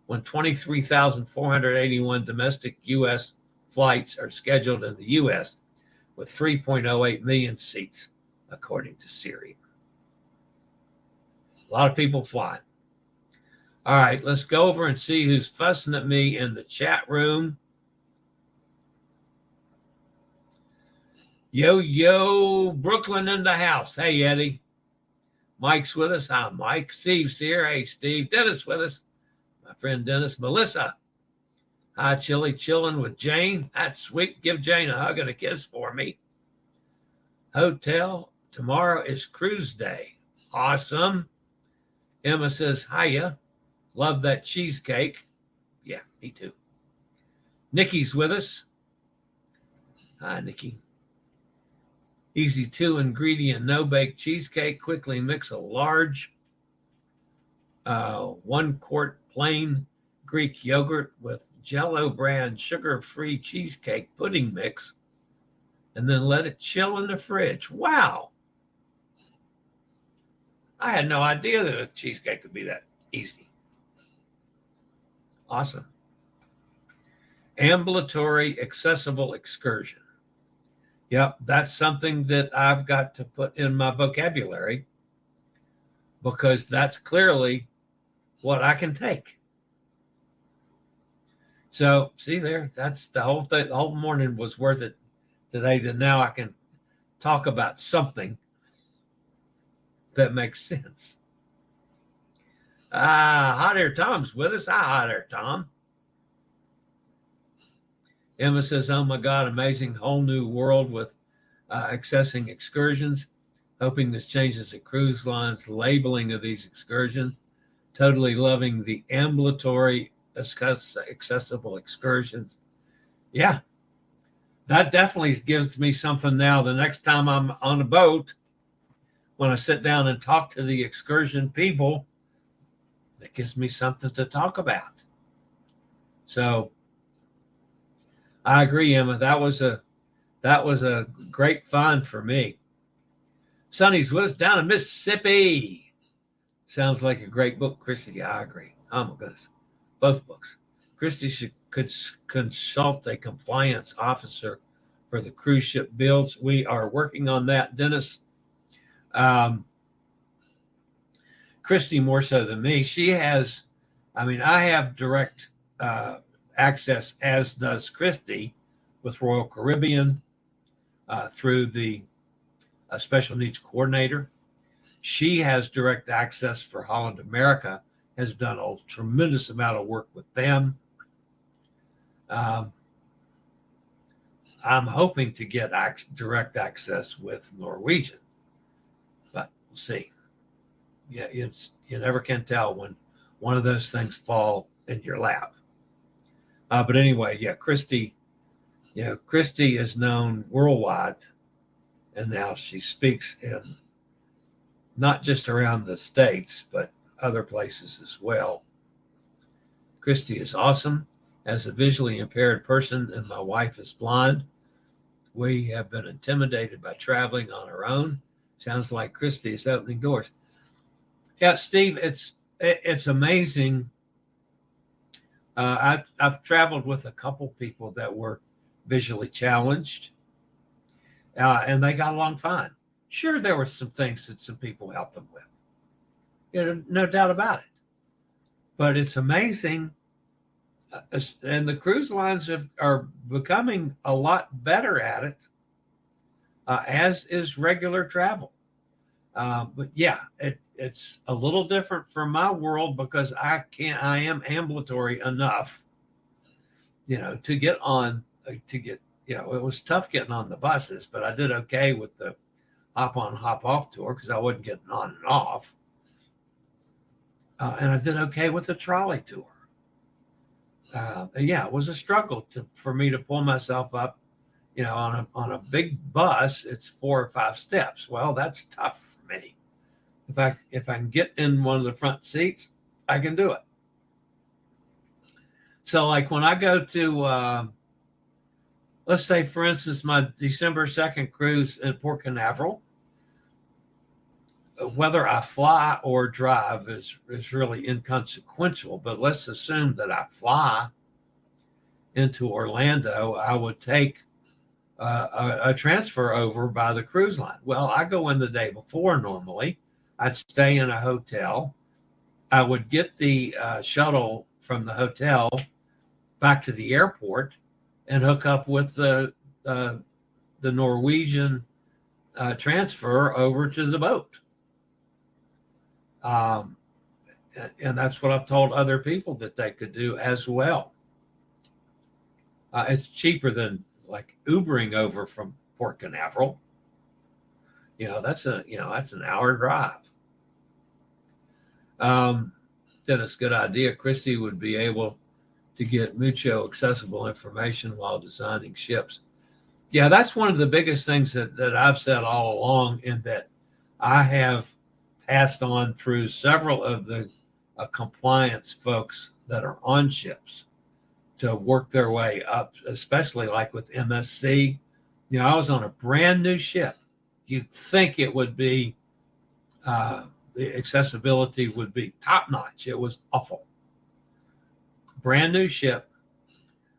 when 23,481 domestic U.S. flights are scheduled in the U.S. with 3.08 million seats, according to Cirium. A lot of people flying. All right, let's go over and see who's fussing at me in the chat room. Yo, Brooklyn in the house. Hey, Eddie. Mike's with us. Hi, Mike. Steve's here. Hey, Steve. Dennis with us. My friend Dennis. Melissa. Hi, Chillie. Chilling with Jane. That's sweet. Give Jane a hug and a kiss for me. Hotel. Tomorrow is cruise day. Awesome. Emma says, hiya. Love that cheesecake. Yeah, me too. Nikki's with us. Hi, Nikki. Easy 2-ingredient no-bake cheesecake. Quickly mix a large 1-quart plain Greek yogurt with Jell-O brand sugar-free cheesecake pudding mix, and then let it chill in the fridge. Wow. I had no idea that a cheesecake could be that easy. Awesome. Ambulatory accessible excursion. Yep, that's something that I've got to put in my vocabulary, because that's clearly what I can take. So see there, that's the whole thing. The whole morning was worth it today, that now I can talk about something that makes sense. Hot Air Tom's with us. Hi, Hot Air Tom. Emma says, oh my God, amazing whole new world with accessing excursions. Hoping this changes the cruise line's labeling of these excursions. Totally loving the ambulatory accessible excursions. Yeah, that definitely gives me something now. The next time I'm on a boat, when I sit down and talk to the excursion people, that gives me something to talk about. So I agree, Emma. That was a great find for me. Sonny's with us down in Mississippi. Sounds like a great book, Kristy. Yeah, I agree. Oh my goodness, both books. Kristy could consult a compliance officer for the cruise ship builds. We are working on that, Dennis. Kristy more so than me. She has, I have direct access, as does Kristy, with Royal Caribbean through the special needs coordinator. She has direct access for Holland America, has done a tremendous amount of work with them. I'm hoping to get direct access with Norwegian, but we'll see. Yeah, you never can tell when one of those things fall in your lap. But anyway, yeah, Kristy is known worldwide, and now she speaks in not just around the States, but other places as well. Kristy is awesome. As a visually impaired person, and my wife is blind, we have been intimidated by traveling on our own. Sounds like Kristy is opening doors. Yeah, Steve, it's amazing. I've traveled with a couple people that were visually challenged, and they got along fine. Sure, there were some things that some people helped them with, no doubt about it. But it's amazing, and the cruise lines are becoming a lot better at it. as is regular travel. But yeah, it's a little different from my world because I am ambulatory enough, to get on, it was tough getting on the buses, but I did okay with the hop on, hop off tour because I wasn't getting on and off. And I did okay with the trolley tour. And yeah, it was a struggle for me to pull myself up, on a big bus. It's 4 or 5 steps. Well, that's tough for me. If I can get in one of the front seats, I can do it. So like when I go to, let's say, for instance, my December 2nd cruise in Port Canaveral, whether I fly or drive is really inconsequential, but let's assume that I fly into Orlando. I would take a transfer over by the cruise line. Well, I go in the day before normally. I'd stay in a hotel. I would get the shuttle from the hotel back to the airport and hook up with the Norwegian transfer over to the boat. And that's what I've told other people that they could do as well. It's cheaper than like Ubering over from Port Canaveral. That's an hour drive. Dennis, good idea. Kristy would be able to get mucho accessible information while designing ships. Yeah, that's one of the biggest things that I've said all along, in that I have passed on through several of the compliance folks that are on ships to work their way up, especially like with MSC. I was on a brand new ship. You'd think it would be, the accessibility would be top notch. It was awful. Brand new ship.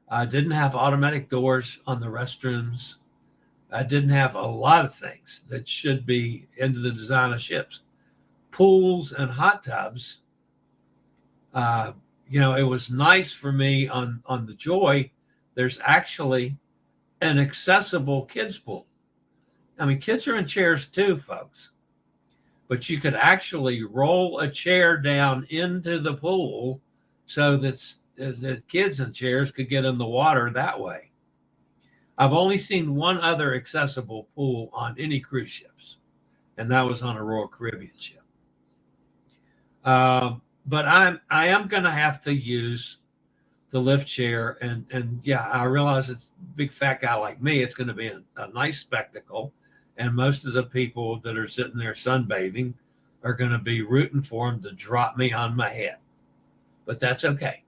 I didn't have automatic doors on the restrooms. I didn't have a lot of things that should be into the design of ships. Pools and hot tubs. It was nice for me on the Joy. There's actually an accessible kids pool. I mean, kids are in chairs too, folks. But you could actually roll a chair down into the pool so that the kids in chairs could get in the water that way. I've only seen one other accessible pool on any cruise ships, and that was on a Royal Caribbean ship. But I am going to have to use the lift chair, and yeah, I realize it's a big fat guy like me. It's going to be a nice spectacle, and most of the people that are sitting there sunbathing are going to be rooting for him to drop me on my head. But that's okay.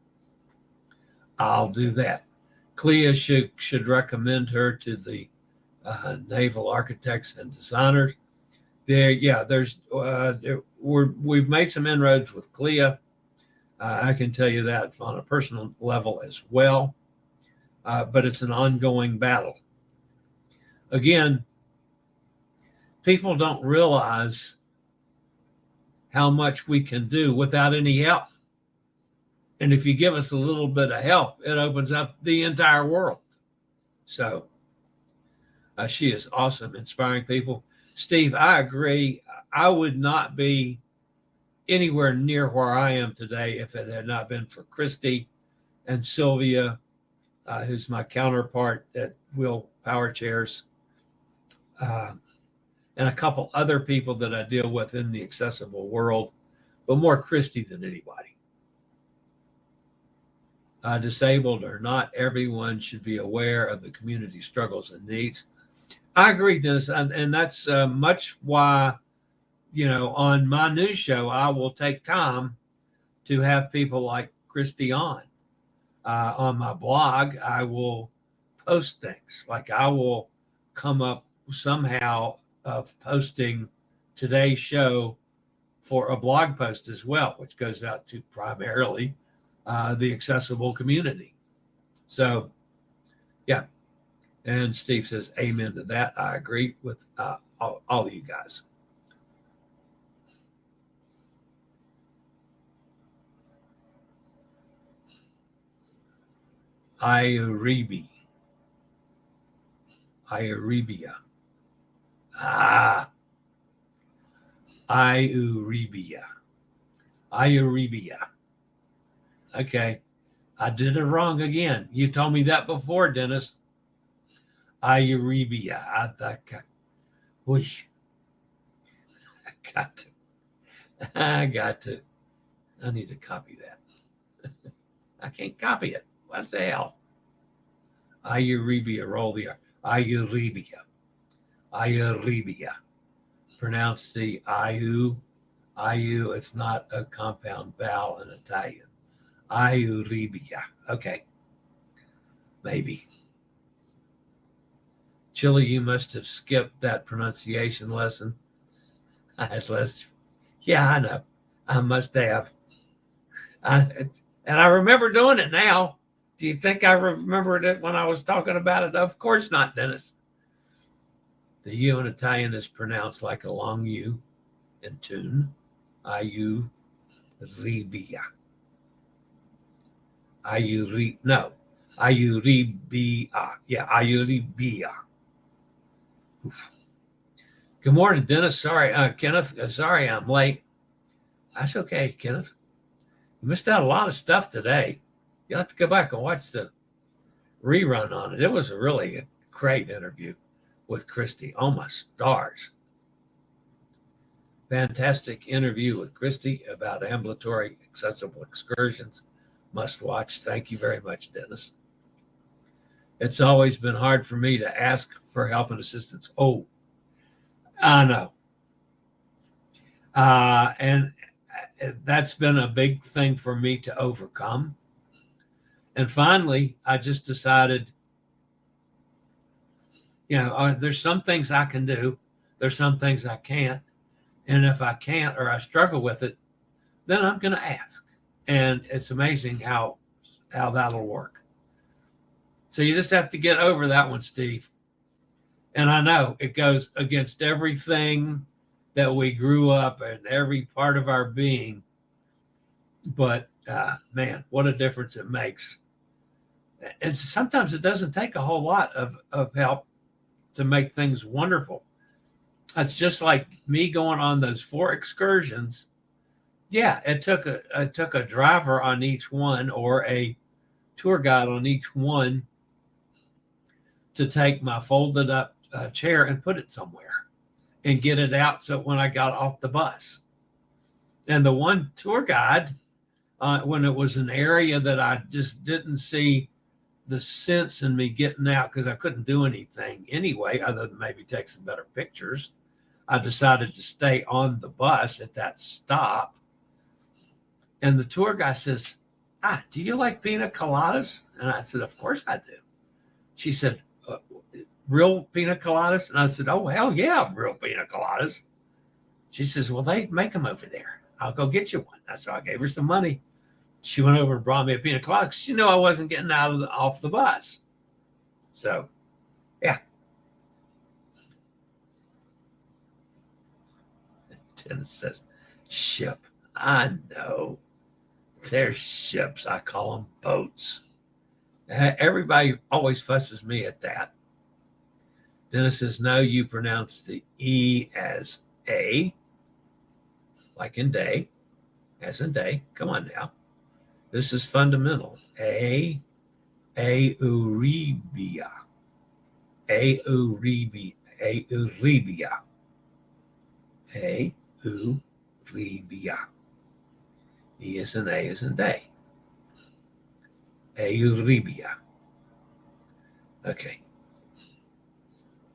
I'll do that. Clea should recommend her to the naval architects and designers. We've made some inroads with Clea. I can tell you that on a personal level as well. But it's an ongoing battle. Again, people don't realize how much we can do without any help. And if you give us a little bit of help, it opens up the entire world. So she is awesome, inspiring people. Steve, I agree. I would not be anywhere near where I am today if it had not been for Kristy and Sylvia, who's my counterpart at Wheel Power Chairs, and a couple other people that I deal with in the accessible world, but more Kristy than anybody. Disabled or not, everyone should be aware of the community struggles and needs. I agree, Dennis, and that's much why, on my news show, I will take time to have people like Kristy on. On my blog, I will post things. Like I will come up somehow of posting today's show for a blog post as well, which goes out to primarily the accessible community. So, yeah. And Steve says, amen to that. I agree with all of you guys. Euribia. Euribia. Euribia. Okay. I did it wrong again. You told me that before, Dennis. Euribia. I got to. I need to copy that. I can't copy it. What the hell? Euribia. Roll the R. Euribia. Euribia. Pronounce the IU. IU. It's not a compound vowel in Italian. Euribia. Okay. Maybe. Chillie, you must have skipped that pronunciation lesson. Yeah, I know. I must have. And I remember doing it now. Do you think I remembered it when I was talking about it? Of course not, Dennis. The U in Italian is pronounced like a long U in tune. Euribia. Euribia. Yeah, Euribia. Oof. Good morning, Dennis. Sorry, Kenneth. Sorry I'm late. That's okay, Kenneth. You missed out a lot of stuff today. You'll have to go back and watch the rerun on it. It was a really great interview with Kristy. Oh, my stars. Fantastic interview with Kristy about ambulatory accessible excursions. Must watch. Thank you very much, Dennis. It's always been hard for me to ask for help and assistance. Oh, I know. And that's been a big thing for me to overcome. And finally, I just decided, there's some things I can do. There's some things I can't. And if I can't or I struggle with it, then I'm going to ask. And it's amazing how that'll work. So you just have to get over that one, Steve. And I know it goes against everything that we grew up and every part of our being. But man, what a difference it makes. And sometimes it doesn't take a whole lot of help to make things wonderful. It's just like me going on those 4 excursions. Yeah, it took a driver on each one or a tour guide on each one to take my folded up chair and put it somewhere and get it out so when I got off the bus. And the one tour guide, when it was an area that I just didn't see the sense in me getting out because I couldn't do anything anyway, other than maybe take some better pictures, I decided to stay on the bus at that stop. And the tour guy says, do you like pina coladas? And I said, of course I do. She said, real pina coladas? And I said, oh, hell yeah, real pina coladas. She says, well, they make them over there. I'll go get you one. So I gave her some money. She went over and brought me a pina colada because she knew I wasn't getting off the bus. So, yeah. Dennis says, ship. I know. They're ships. I call them boats. Everybody always fusses me at that. Dennis says, no, you pronounce the E as A, like in day, as in day. Come on now. This is fundamental. Euribia. Euribia. Euribia. Euribia. E is in A is in day. Euribia. Okay.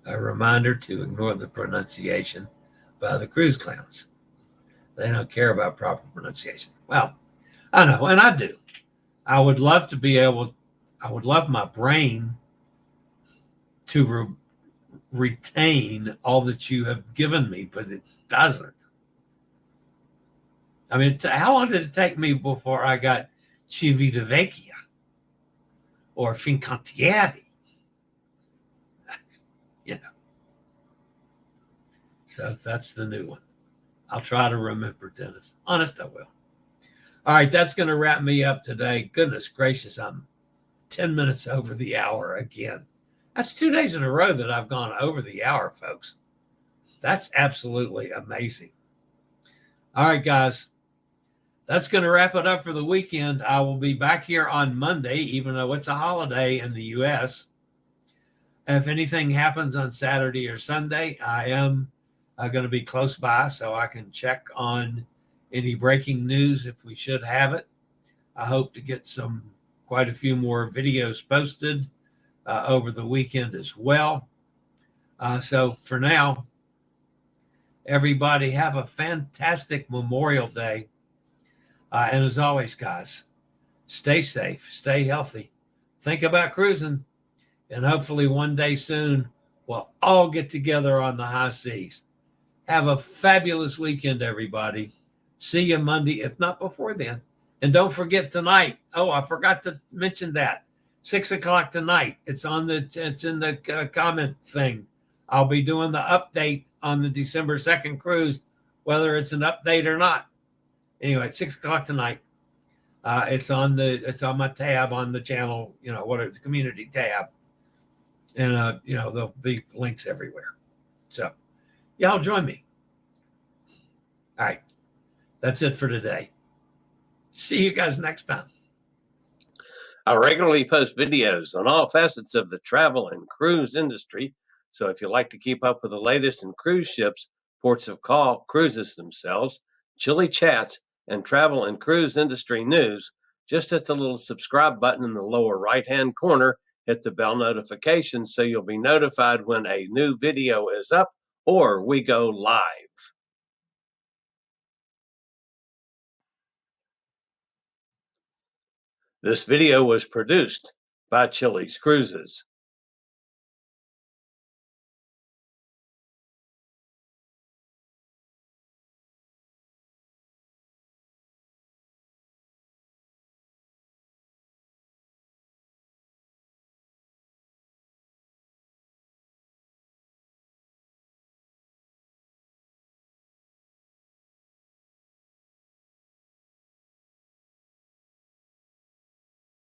A reminder to ignore the pronunciation by the cruise clowns. They don't care about proper pronunciation. Well, I know, and I do. I would love my brain to retain all that you have given me, but it doesn't. I mean, how long did it take me before I got Civitavecchia or Fincantieri? So that's the new one. I'll try to remember, Dennis. Honest, I will. All right, that's going to wrap me up today. Goodness gracious, I'm 10 minutes over the hour again. That's 2 days in a row that I've gone over the hour, folks. That's absolutely amazing. All right, guys. That's going to wrap it up for the weekend. I will be back here on Monday, even though it's a holiday in the U.S. If anything happens on Saturday or Sunday, I am going to be close by so I can check on any breaking news if we should have it. I hope to get quite a few more videos posted over the weekend as well. So for now, everybody have a fantastic Memorial Day. And as always, guys, stay safe, stay healthy, think about cruising, and hopefully one day soon we'll all get together on the high seas. Have a fabulous weekend, everybody. See you Monday, if not before then. And don't forget tonight. Oh, I forgot to mention that. 6:00 tonight. It's in the comment thing. I'll be doing the update on the December 2nd cruise, whether it's an update or not. Anyway, at 6:00 tonight, it's on my tab on the channel, the community tab, and there'll be links everywhere. So, y'all join me. All right, that's it for today. See you guys next time. I regularly post videos on all facets of the travel and cruise industry. So if you like to keep up with the latest in cruise ships, ports of call, cruises themselves, Chillie Chats, and travel and cruise industry news, just hit the little subscribe button in the lower right-hand corner, hit the bell notification so you'll be notified when a new video is up or we go live. This video was produced by Chillie Cruises.